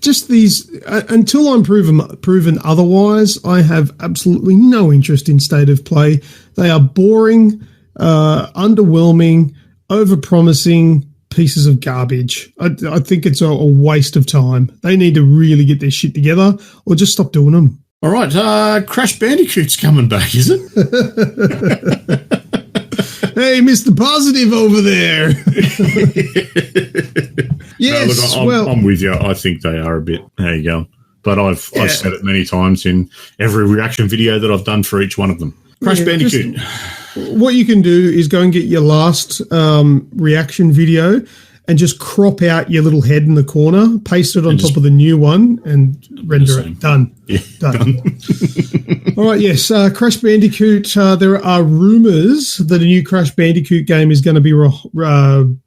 Speaker 2: Just these, until I'm proven otherwise, I have absolutely no interest in State of Play. They are boring, underwhelming, over-promising pieces of garbage. I think it's a waste of time. They need to really get their shit together or just stop doing them.
Speaker 1: All right, Crash Bandicoot's coming back, is it?
Speaker 2: Hey, Mr. Positive over there. Yes,
Speaker 1: no, look, I'm with you. I think they are a bit, there you go. But I've said it many times in every reaction video that I've done for each one of them. Crash Bandicoot.
Speaker 2: What you can do is go and get your last reaction video and just crop out your little head in the corner, paste it on top of the new one, and render it. Done.
Speaker 1: Yeah,
Speaker 2: done. All right, yes. Crash Bandicoot, there are rumours that a new Crash Bandicoot game is going to be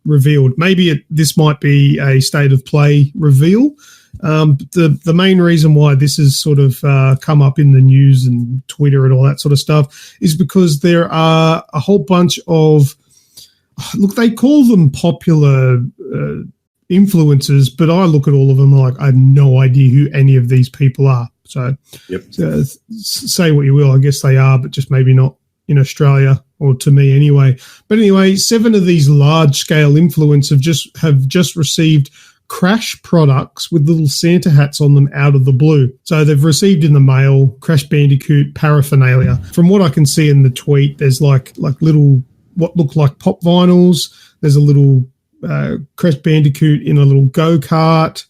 Speaker 2: revealed. Maybe this might be a State of Play reveal. The main reason why this has sort of come up in the news and Twitter and all that sort of stuff is because there are a whole bunch of, look, they call them popular influencers, but I look at all of them like I have no idea who any of these people are. So say what you will, I guess they are, but just maybe not in Australia, or to me anyway. But anyway, 7 of these large-scale influencers have just received Crash products with little Santa hats on them out of the blue. So they've received in the mail Crash Bandicoot paraphernalia. From what I can see in the tweet, there's like little what look like pop vinyls. There's a little Crash Bandicoot in a little go-kart.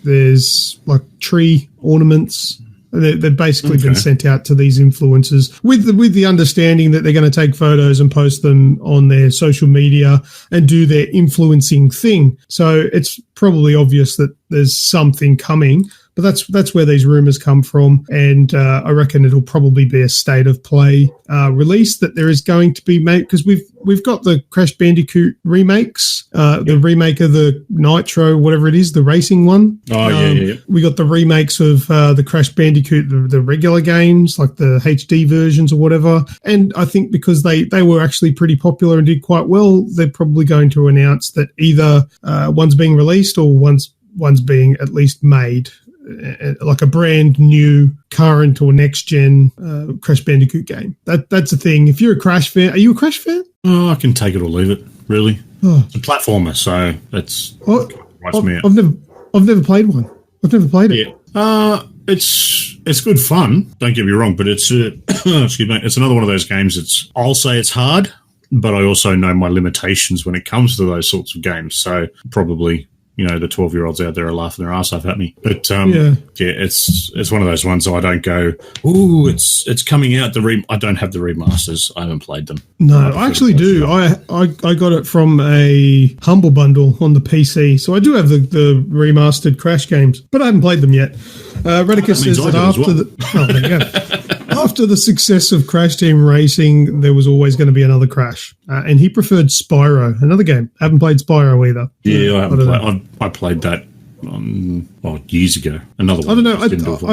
Speaker 2: There's like tree ornaments. They've basically been sent out to these influencers with the understanding that they're going to take photos and post them on their social media and do their influencing thing. So it's probably obvious that there's something coming. But that's where these rumors come from, and I reckon it'll probably be a state of play release that there is going to be made, because we've got the Crash Bandicoot remakes, the remake of the Nitro, whatever it is, the racing one.
Speaker 1: Oh yeah.
Speaker 2: We got the remakes of the Crash Bandicoot, the regular games, like the HD versions or whatever. And I think because they were actually pretty popular and did quite well, they're probably going to announce that either one's being released or one's being at least made. Like a brand new current or next gen Crash Bandicoot game. That's the thing. If you're a Crash fan, are you a Crash fan?
Speaker 1: Oh, I can take it or leave it. Really, it's a platformer, so that's me out.
Speaker 2: I've never played one. I've never played it.
Speaker 1: Yeah. It's good fun. Don't get me wrong, but it's excuse me. It's another one of those games. I'll say it's hard, but I also know my limitations when it comes to those sorts of games. So probably, the 12-year-olds out there are laughing their ass off at me. But, it's one of those ones I don't go, ooh, it's coming out. I don't have the remasters. I haven't played them.
Speaker 2: No, I actually do. I got it from a Humble Bundle on the PC. So I do have the remastered Crash games, but I haven't played them yet. Redicus says that after the success of Crash Team Racing, there was always going to be another Crash. And he preferred Spyro, another game. I haven't played Spyro either.
Speaker 1: Yeah, I haven't played. I played that years ago. Another one.
Speaker 2: I don't know.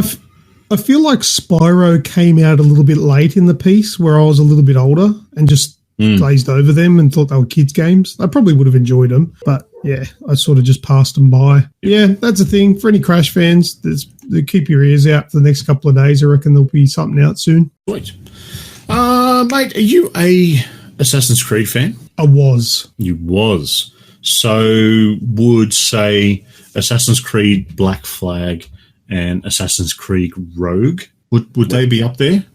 Speaker 2: I feel like Spyro came out a little bit late in the piece, where I was a little bit older and just glazed over them and thought they were kids' games. I probably would have enjoyed them, but yeah, I sort of just passed them by. Yeah, that's the thing. For any Crash fans, keep your ears out for the next couple of days. I reckon there'll be something out soon.
Speaker 1: Sweet. Mate, are you a Assassin's Creed fan?
Speaker 2: I was.
Speaker 1: You was. So would, say, Assassin's Creed Black Flag and Assassin's Creed Rogue, would they be up there?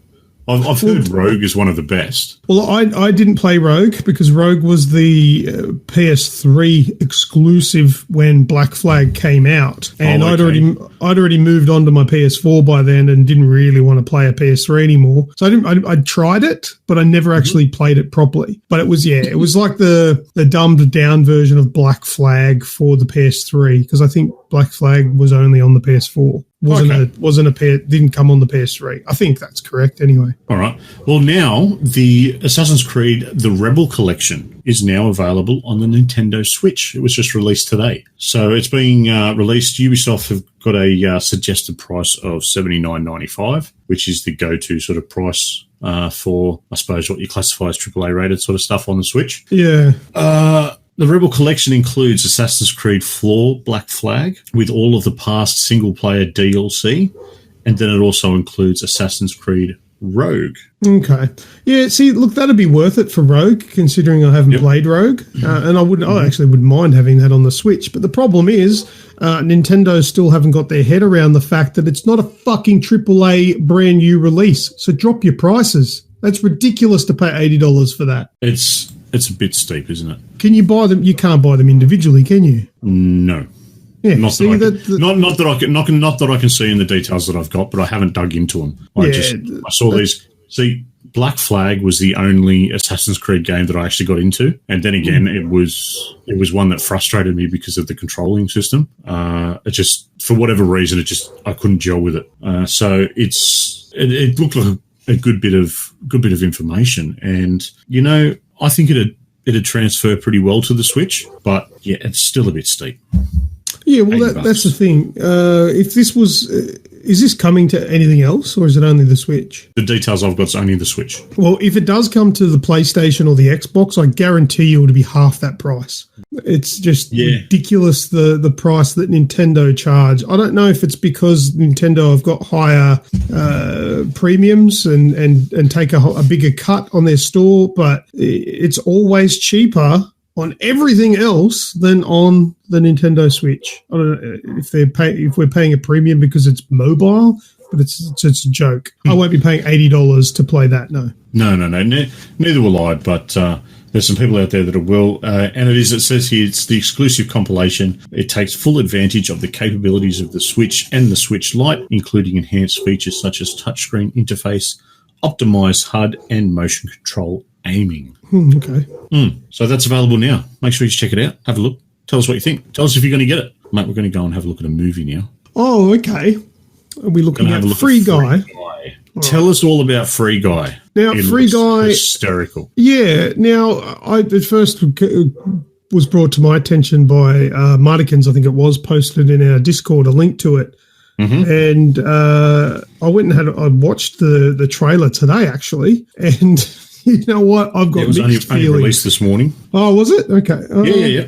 Speaker 1: I've heard Rogue is one of the best. Well,
Speaker 2: I didn't play Rogue because Rogue was the PS3 exclusive when Black Flag came out, and I'd already moved on to my PS4 by then and didn't really want to play a PS3 anymore. So I tried it, but I never actually played it properly. But it was like the dumbed down version of Black Flag for the PS3, because I think Black Flag was only on the PS4. Didn't come on the PS3. I think that's correct anyway.
Speaker 1: All right. Well, now the Assassin's Creed The Rebel Collection is now available on the Nintendo Switch. It was just released today. So it's being released. Ubisoft have got a suggested price of $79.95, which is the go-to sort of price for, I suppose, what you classify as AAA rated sort of stuff on the Switch.
Speaker 2: Yeah.
Speaker 1: The Rebel Collection includes Assassin's Creed 4 Black Flag with all of the past single-player DLC, and then it also includes Assassin's Creed Rogue.
Speaker 2: Okay. Yeah, see, look, that'd be worth it for Rogue, considering I haven't played Rogue, and I actually wouldn't mind having that on the Switch. But the problem is Nintendo still haven't got their head around the fact that it's not a fucking AAA brand new release, so drop your prices. That's ridiculous to pay $80 for that.
Speaker 1: It's a bit steep, isn't it?
Speaker 2: Can you buy them? You can't buy them individually, can you?
Speaker 1: No.
Speaker 2: Yeah,
Speaker 1: not that I can see in the details that I've got, but I haven't dug into them. I saw these. See, Black Flag was the only Assassin's Creed game that I actually got into, and then again, it was one that frustrated me because of the controlling system. It just, for whatever reason, I couldn't gel with it. So it looked like a good bit of information, and I think it'd transfer pretty well to the Switch, but yeah, it's still a bit steep.
Speaker 2: Yeah, well, that's the thing. If this was, is this coming to anything else, or is it only the Switch?
Speaker 1: The details I've got is only the Switch.
Speaker 2: Well, if it does come to the PlayStation or the Xbox, I guarantee you it'll be half that price. It's just ridiculous, the price that Nintendo charge. I don't know if it's because Nintendo have got higher premiums and take a bigger cut on their store, but it's always cheaper on everything else than on the Nintendo Switch. I don't know if we're paying a premium because it's mobile, but it's a joke. I won't be paying $80 to play that. No.
Speaker 1: Neither will I. But There's some people out there that will, and it says here, it's the exclusive compilation. It takes full advantage of the capabilities of the Switch and the Switch Lite, including enhanced features such as touchscreen interface, optimized HUD, and motion control aiming.
Speaker 2: Okay.
Speaker 1: So that's available now. Make sure you check it out. Have a look. Tell us what you think. Tell us if you're going to get it. Mate, we're going to go and have a look at a movie now.
Speaker 2: Oh, okay. Are we looking at Free Guy?
Speaker 1: Tell us all about Free Guy.
Speaker 2: Now, Free Guy...
Speaker 1: hysterical.
Speaker 2: Yeah. Now, I at first was brought to my attention by Martikins, I think it was, posted in our Discord a link to it. And I went and I watched the trailer today, actually. And you know what? I've got mixed feelings. Only
Speaker 1: released this morning.
Speaker 2: Oh, was it? Okay.
Speaker 1: Yeah.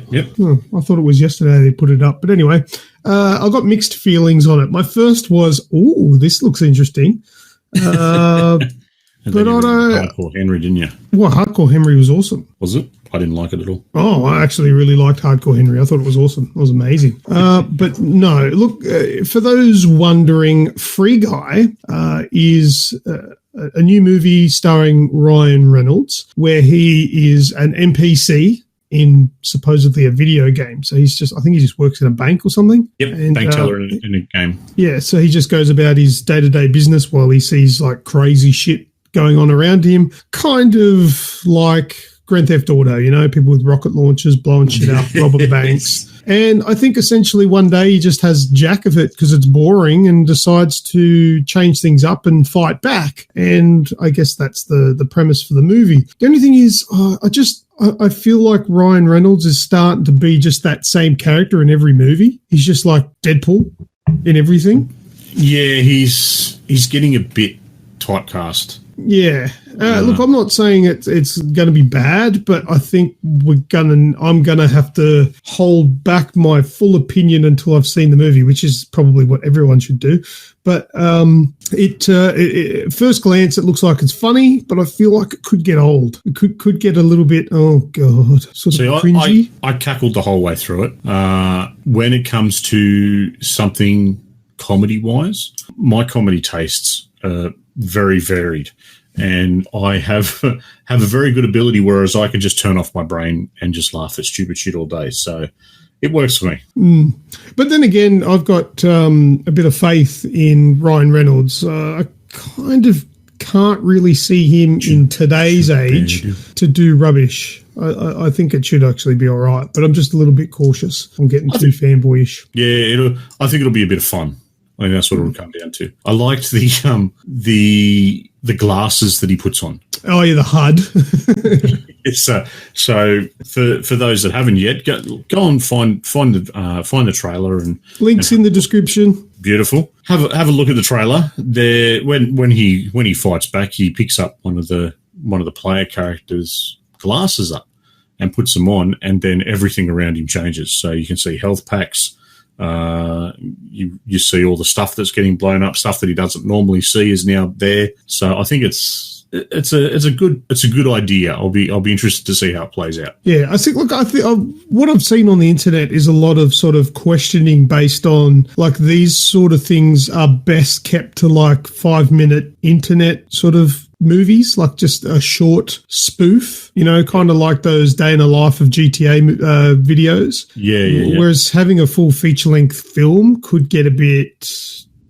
Speaker 2: I thought it was yesterday they put it up. But anyway, I got mixed feelings on it. My first was, ooh, this looks interesting. But I don't...
Speaker 1: Hardcore Henry, didn't you?
Speaker 2: Well, Hardcore Henry was awesome.
Speaker 1: Was it? I didn't like it at all.
Speaker 2: Oh, I actually really liked Hardcore Henry. I thought it was awesome. It was amazing. But no, look, for those wondering, Free Guy is a new movie starring Ryan Reynolds, where he is an NPC in supposedly a video game. So I think he just works in a bank or something.
Speaker 1: Yep, and, bank teller in a game.
Speaker 2: Yeah, so he just goes about his day-to-day business while he sees like crazy shit going on around him, kind of like Grand Theft Auto, people with rocket launchers blowing shit up, robbing banks. And I think essentially one day he just has jack of it because it's boring and decides to change things up and fight back. And I guess that's the premise for the movie. The only thing is, I feel like Ryan Reynolds is starting to be just that same character in every movie. He's just like Deadpool in everything.
Speaker 1: Yeah, he's getting a bit typecast.
Speaker 2: Yeah. Look, I'm not saying it's going to be bad, but I think I'm going to have to hold back my full opinion until I've seen the movie, which is probably what everyone should do. But at first glance, it looks like it's funny, but I feel like it could get old. It could get a little bit, oh God, sort of cringy.
Speaker 1: I cackled the whole way through it. When it comes to something comedy-wise, my comedy tastes are very varied. And I have a very good ability, whereas I can just turn off my brain and just laugh at stupid shit all day. So it works for me.
Speaker 2: But then again, I've got a bit of faith in Ryan Reynolds. I kind of can't really see him in today's age to do rubbish. I think it should actually be all right, but I'm just a little bit cautious. I'm getting too fanboyish.
Speaker 1: Yeah, I think it'll be a bit of fun. I think that's what it'll come down to. I liked the glasses that he puts on.
Speaker 2: Oh yeah, the HUD.
Speaker 1: So for those that haven't yet, go and find the trailer and
Speaker 2: links in the description.
Speaker 1: Beautiful. Have a look at the trailer. There, when he fights back, he picks up one of the player characters' glasses up and puts them on, and then everything around him changes. So you can see health packs. You see all the stuff that's getting blown up, stuff that he doesn't normally see is now there. So I think it's a good idea. I'll be interested to see how it plays out.
Speaker 2: Yeah, I think. Look, what I've seen on the internet is a lot of sort of questioning based on like these sort of things are best kept to like 5-minute internet sort of movies, like just a short spoof, kind of like those day in the life of GTA videos.
Speaker 1: Yeah.
Speaker 2: Whereas having a full feature-length film could get a bit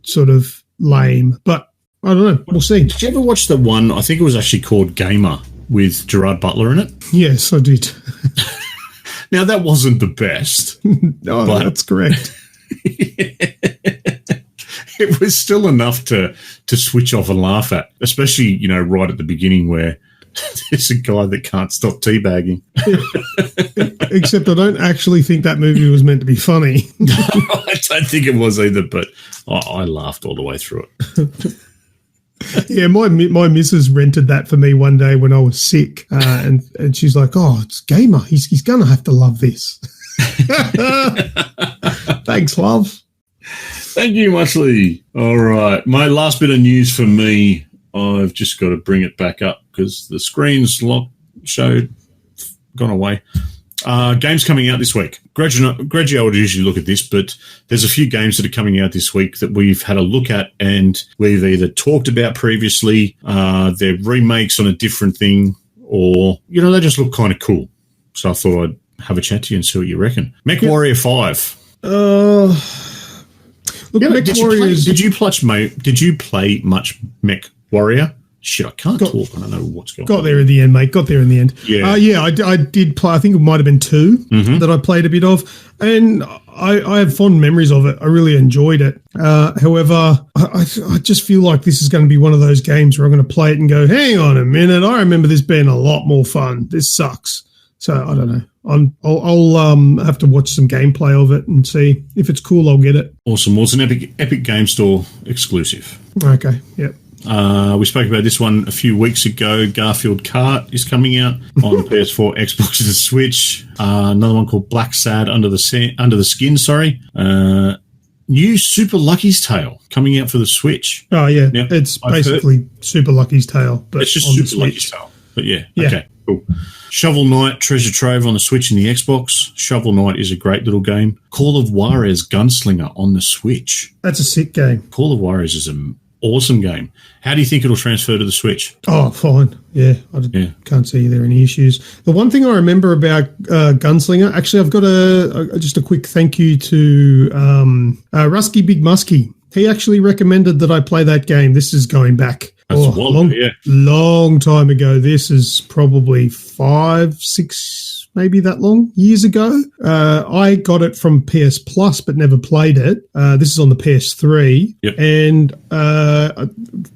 Speaker 2: sort of lame. But I don't know. We'll see.
Speaker 1: Did you ever watch the one, I think it was actually called Gamer, with Gerard Butler in it?
Speaker 2: Yes, I did.
Speaker 1: Now, that wasn't the best.
Speaker 2: No, that's correct.
Speaker 1: It was still enough to switch off and laugh at, especially, right at the beginning where there's a guy that can't stop teabagging.
Speaker 2: Except I don't actually think that movie was meant to be funny.
Speaker 1: I don't think it was either, but I laughed all the way through it.
Speaker 2: Yeah, my missus rented that for me one day when I was sick, and she's like, "Oh, it's Gamer. He's gonna have to love this." Thanks, love.
Speaker 1: Thank you, Muchly. All right, my last bit of news for me. I've just got to bring it back up because the screen's gone away. Games coming out this week. Grejio would usually look at this, but there's a few games that are coming out this week that we've had a look at and we've either talked about previously, they're remakes on a different thing, or, they just look kind of cool. So I thought I'd have a chat to you and see what you reckon. Mech Warrior 5.
Speaker 2: Look, Mech Warriors...
Speaker 1: Did you play much Mech Warrior? Shit, I can't talk. I don't know what's going on.
Speaker 2: Got there in the end, mate. Got there in the end.
Speaker 1: Yeah.
Speaker 2: I did play. I think it might have been 2 that I played a bit of. And I have fond memories of it. I really enjoyed it. However, I just feel like this is going to be one of those games where I'm going to play it and go, hang on a minute. I remember this being a lot more fun. This sucks. So I don't know. I'll have to watch some gameplay of it and see if it's cool. I'll get it.
Speaker 1: Awesome. Well, it's an Epic Game Store exclusive.
Speaker 2: Okay. Yep.
Speaker 1: We spoke about this one a few weeks ago. Garfield Kart is coming out on PS4, Xbox, and Switch. Another one called Black Sad Under the Skin. Sorry. New Super Lucky's Tale coming out for the Switch.
Speaker 2: Oh yeah, now, it's basically Super Lucky's Tale, but
Speaker 1: it's just Super Lucky's Tale. But yeah, okay, cool. Shovel Knight Treasure Trove on the Switch and the Xbox. Shovel Knight is a great little game. Call of Juarez Gunslinger on the Switch.
Speaker 2: That's a sick game.
Speaker 1: Call of Juarez is an awesome game. How do you think it'll transfer to the Switch?
Speaker 2: Oh, fine. Yeah, can't see there any issues. The one thing I remember about Gunslinger, actually, I've got just a quick thank you to Rusky Big Muskie. He actually recommended that I play that game. This is going back long time ago. This is probably 5, 6, maybe that long years ago. I got it from PS Plus, but never played it. This is on the PS3, and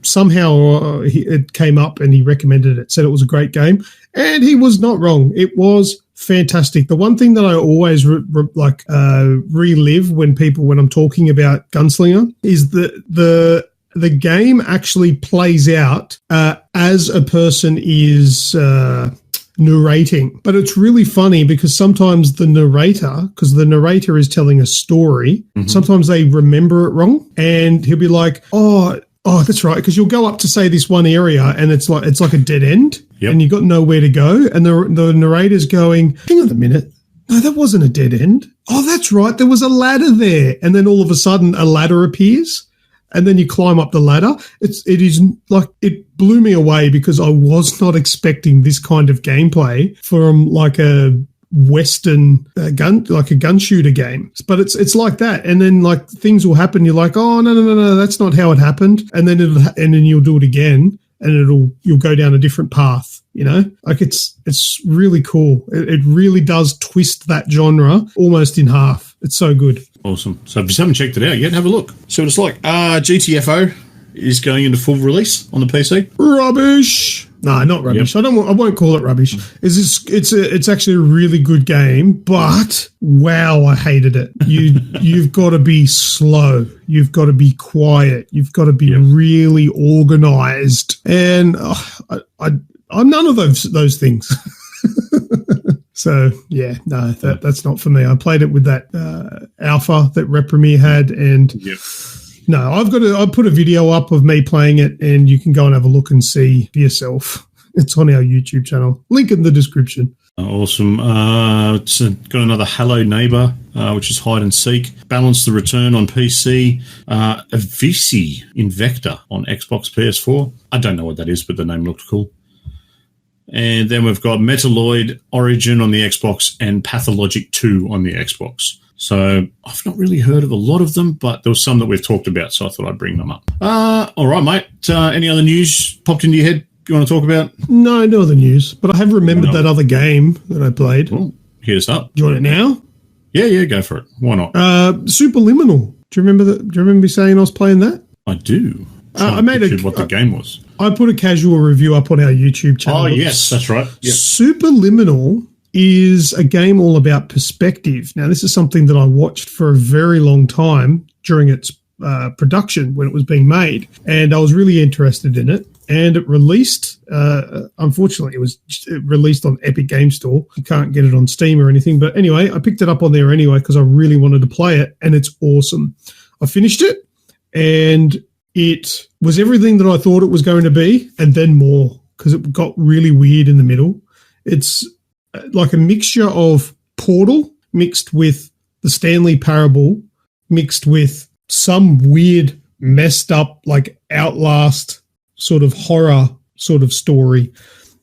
Speaker 2: somehow it came up and he recommended it, said it was a great game, and he was not wrong. It was fantastic. The one thing that I always relive when I'm talking about Gunslinger is the game actually plays out as a person is narrating. But it's really funny because sometimes the narrator is telling a story, sometimes they remember it wrong, and he'll be like, oh, that's right, because you'll go up to say this one area and it's like a dead end, and you've got nowhere to go, and the narrator's going, hang on a minute, no, that wasn't a dead end. Oh, that's right, there was a ladder there, and then all of a sudden a ladder appears. And then you climb up the ladder. It blew me away because I was not expecting this kind of gameplay from like a Western gun shooter game. But it's like that. And then like things will happen. You're like, oh no, that's not how it happened. And then you'll do it again, and you'll go down a different path. Like it's really cool. It really does twist that genre almost in half. It's so good.
Speaker 1: Awesome. So if you haven't checked it out yet, have a look. See what it's like. GTFO is going into full release on the PC.
Speaker 2: Rubbish. No, not rubbish.
Speaker 1: Yep.
Speaker 2: I won't call it rubbish. It's actually a really good game, but wow, I hated it. You've got to be slow. You've got to be quiet. You've got to be really organized. And I'm none of those things. So, yeah, no, that's not for me. I played it with that alpha that Repremier had, and no, I put a video up of me playing it, and you can go and have a look and see for yourself. It's on our YouTube channel. Link in the description.
Speaker 1: Awesome. It's got another Hello Neighbor, which is hide and seek. Balance the Return on PC. Avicii Invector on Xbox PS4. I don't know what that is, but the name looked cool. And then we've got Metalloid Origin on the Xbox and Pathologic 2 on the Xbox. So I've not really heard of a lot of them, but there was some that we've talked about, so I thought I'd bring them up. All right, mate. Any other news popped into your head you want to talk about?
Speaker 2: No other news, but I have remembered that other game that I played.
Speaker 1: Well, hit us up.
Speaker 2: Do you want it now?
Speaker 1: Yeah, go for it. Why not?
Speaker 2: Superluminal. Do you remember me saying I was playing that?
Speaker 1: I do.
Speaker 2: I made
Speaker 1: what the game was.
Speaker 2: I put a casual review up on our YouTube channel.
Speaker 1: Oh, yes, that's right. Yep.
Speaker 2: Superluminal is a game all about perspective. Now, this is something that I watched for a very long time during its production when it was being made, and I was really interested in it. And it released, unfortunately, it released on Epic Game Store. You can't get it on Steam or anything. But anyway, I picked it up on there anyway because I really wanted to play it, and it's awesome. I finished it, and it was everything that I thought it was going to be, and then more, because it got really weird in the middle. It's like a mixture of Portal mixed with the Stanley Parable mixed with some weird, messed up, like Outlast sort of horror sort of story,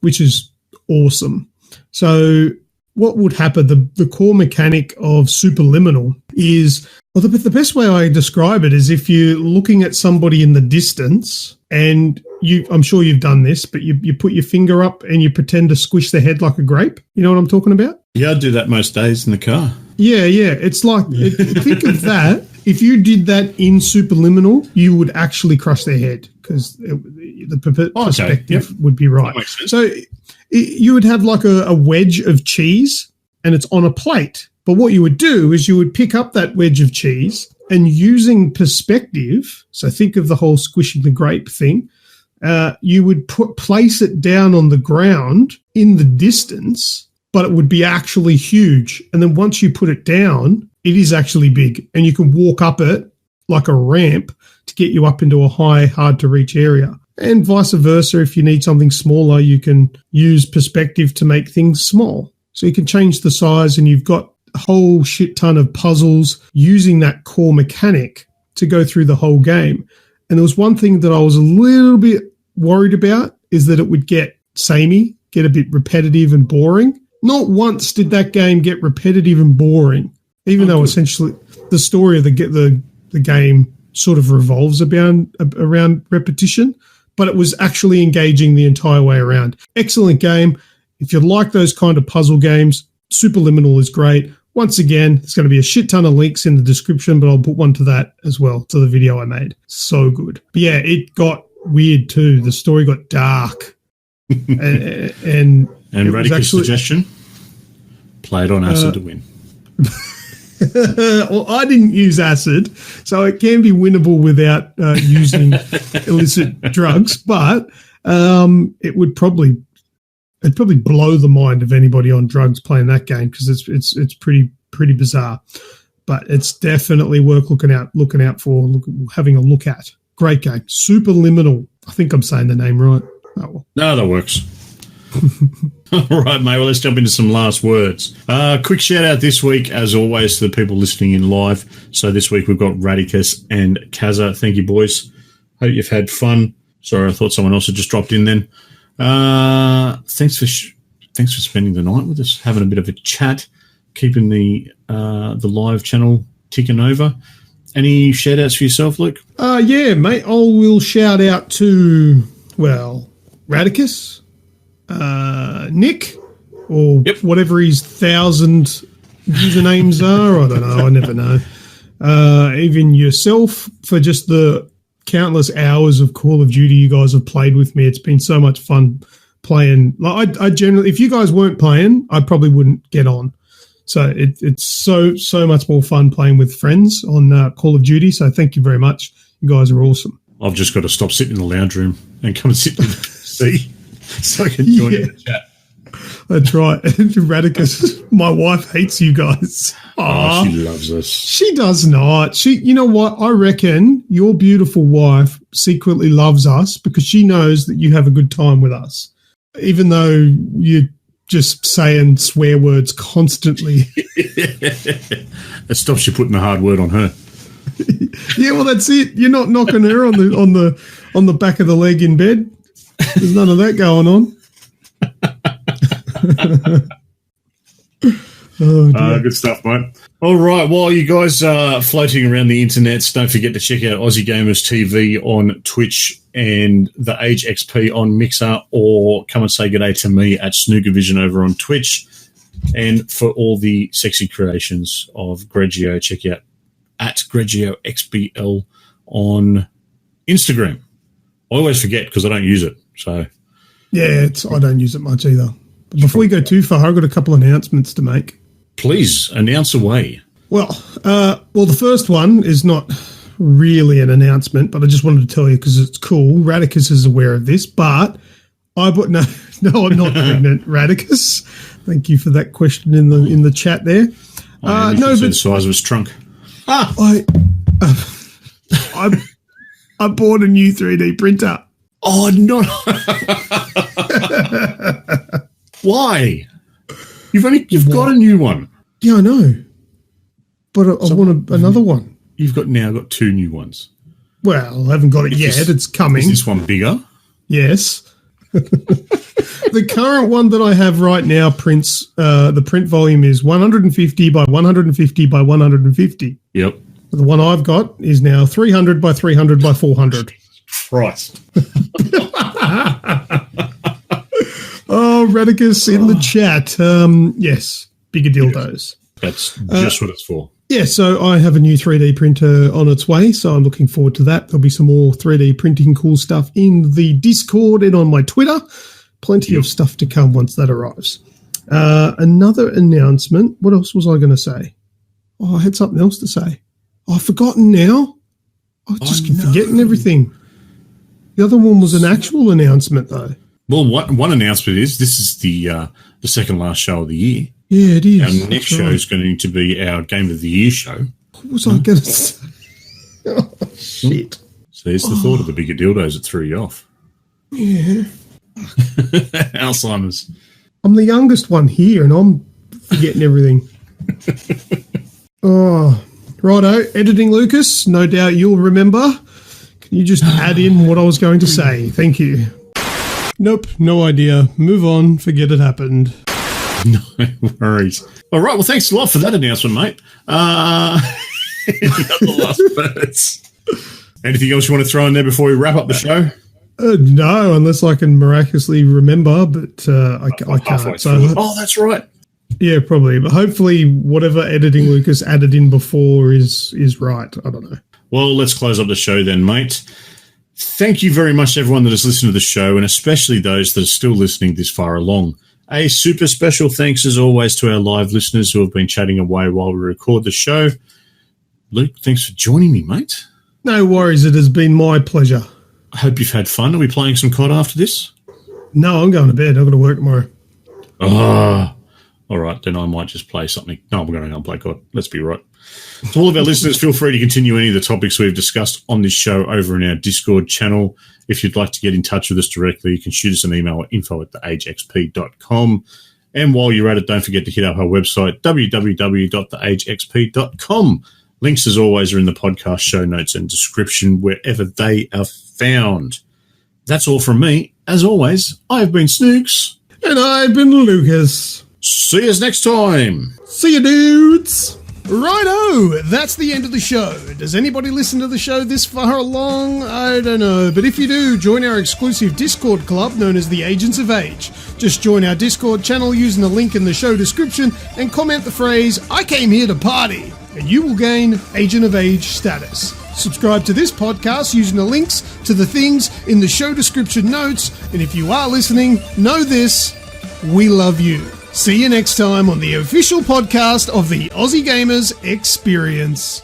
Speaker 2: which is awesome. So what would happen, the core mechanic of Superluminal is, well, the best way I describe it is if you're looking at somebody in the distance and I'm sure you've done this, but you put your finger up and you pretend to squish their head like a grape. You know what I'm talking about?
Speaker 1: Yeah, I do that most days in the car.
Speaker 2: Yeah. It's like, think of that. If you did that in Superluminal, you would actually crush their head because the perspective would be right.
Speaker 1: That makes sense.
Speaker 2: So you would have like a wedge of cheese and it's on a plate. But what you would do is you would pick up that wedge of cheese and using perspective, so think of the whole squishing the grape thing, you would place it down on the ground in the distance, but it would be actually huge. And then once you put it down, it is actually big and you can walk up it like a ramp to get you up into a high, hard-to-reach area. And vice versa, if you need something smaller, you can use perspective to make things small. So you can change the size and you've got a whole shit ton of puzzles using that core mechanic to go through the whole game. And there was one thing that I was a little bit worried about is that it would get samey, get a bit repetitive and boring. Not once did that game get repetitive and boring, even though essentially the story of the game sort of revolves around repetition. But it was actually engaging the entire way around. Excellent game. If you like those kind of puzzle games, Superluminal is great. Once again, there's going to be a shit ton of links in the description, but I'll put one to that as well, to the video I made. So good. But yeah, it got weird too. The story got dark. and
Speaker 1: Radic's suggestion, play it on acid to win.
Speaker 2: Well, I didn't use acid, so it can be winnable without using illicit drugs. But it'd probably blow the mind of anybody on drugs playing that game because it's pretty bizarre. But it's definitely worth looking out for, having a look at. Great game, Superluminal. I think I'm saying the name right. Oh, well.
Speaker 1: No, that works. All right, mate. Well, let's jump into some last words. Quick shout out this week, as always, to the people listening in live. So this week we've got Radicus and Kaza. Thank you, boys. Hope you've had fun. Sorry, I thought someone else had just dropped in then. Thanks for spending the night with us, having a bit of a chat, keeping the live channel ticking over. Any shout outs for yourself, Luke?
Speaker 2: Yeah, mate. I will shout out to Radicus. Nick, or whatever his 1,000 usernames are. I don't know. I never know. Even yourself for just the countless hours of Call of Duty you guys have played with me. It's been so much fun playing. Like I generally, if you guys weren't playing, I probably wouldn't get on. So it's so much more fun playing with friends on Call of Duty. So thank you very much. You guys are awesome.
Speaker 1: I've just got to stop sitting in the lounge room and come and sit in the sea. So I can join in the chat.
Speaker 2: That's right. Radicus, my wife hates you guys.
Speaker 1: Oh, she loves us.
Speaker 2: She does not. You know what? I reckon your beautiful wife secretly loves us because she knows that you have a good time with us, even though you're just saying swear words constantly.
Speaker 1: It stops you putting the hard word on her.
Speaker 2: Yeah, well, that's it. You're not knocking her on the back of the leg in bed. There's none of that going on.
Speaker 1: Good stuff, mate. All right, while you guys are floating around the internet, don't forget to check out Aussie Gamers TV on Twitch and The Age XP on Mixer, or come and say g'day to me at Snoogervision over on Twitch. And for all the sexy creations of Grejio, check out at Grejio XBL on Instagram. I always forget because I don't use it. So
Speaker 2: yeah, I don't use it much either. But before we go too far, I've got a couple of announcements to make.
Speaker 1: Please, announce away.
Speaker 2: Well, the first one is not really an announcement, but I just wanted to tell you because it's cool. Radicus is aware of this, but I'm not pregnant, Radicus. Thank you for that question in the chat there.
Speaker 1: No, but the size of his trunk.
Speaker 2: I bought a new 3D printer.
Speaker 1: Oh no! Why? You've got a new one.
Speaker 2: Yeah, I know, but I want another one.
Speaker 1: You've now got two new ones.
Speaker 2: Well, I haven't got it yet. It's coming.
Speaker 1: Is this one bigger?
Speaker 2: Yes. The current one that I have right now prints, the print volume is 150 by 150 by 150.
Speaker 1: Yep.
Speaker 2: The one I've got is now 300 by 300 by 400.
Speaker 1: Christ.
Speaker 2: Oh, Radicus in the chat. Yes, bigger dildos.
Speaker 1: That's just what it's for.
Speaker 2: Yeah, so I have a new 3D printer on its way, so I'm looking forward to that. There'll be some more 3D printing cool stuff in the Discord and on my Twitter. Plenty of stuff to come once that arrives. Another announcement. What else was I going to say? Oh, I had something else to say. Oh, I've forgotten now. I just keep forgetting everything. The other one was an actual announcement, though.
Speaker 1: Well, one announcement is this is the second last show of the year.
Speaker 2: Yeah, it is.
Speaker 1: Our next show is going to be our Game of the Year show.
Speaker 2: What was I going to say? Oh, shit.
Speaker 1: So there's the thought of the bigger dildos that threw you off.
Speaker 2: Yeah.
Speaker 1: Alzheimer's.
Speaker 2: I'm the youngest one here, and I'm forgetting everything. Oh, righto. Editing, Lucas. No doubt you'll remember. Can you just add in what I was going to say? Thank you. Nope, no idea. Move on. Forget it happened.
Speaker 1: No worries. All right, well, thanks a lot for that announcement, mate. The last words. Anything else you want to throw in there before we wrap up the show?
Speaker 2: No, unless I can miraculously remember, but I can't. So,
Speaker 1: that's right.
Speaker 2: Yeah, probably. But hopefully whatever editing Lucas added in before is right. I don't know.
Speaker 1: Well, let's close up the show then, mate. Thank you very much to everyone that has listened to the show, and especially those that are still listening this far along. A super special thanks, as always, to our live listeners who have been chatting away while we record the show. Luke, thanks for joining me, mate.
Speaker 2: No worries. It has been my pleasure.
Speaker 1: I hope you've had fun. Are we playing some COD after this?
Speaker 2: No, I'm going to bed. I've got to work tomorrow.
Speaker 1: Oh, all right. Then I might just play something. No, I'm going to go and play COD. Let's be right. To all of our listeners, feel free to continue any of the topics we've discussed on this show over in our Discord channel. If you'd like to get in touch with us directly, you can shoot us an email at info@theagexp.com. And while you're at it, don't forget to hit up our website, www.theagexp.com. Links, as always, are in the podcast show notes and description wherever they are found. That's all from me. As always, I've been Snoogs.
Speaker 2: And I've been Lucas.
Speaker 1: See us next time.
Speaker 2: See you, dudes. Righto, that's the end of the show. Does anybody listen to the show this far along? I don't know, but if you do, join our exclusive Discord club known as the Agents of Age. Just join our Discord channel using the link in the show description and comment the phrase, "I came here to party," and you will gain Agent of Age status. Subscribe to this podcast using the links to the things in the show description notes, and if you are listening, know this, we love you. See you next time on the official podcast of the Aussie Gamers Experience.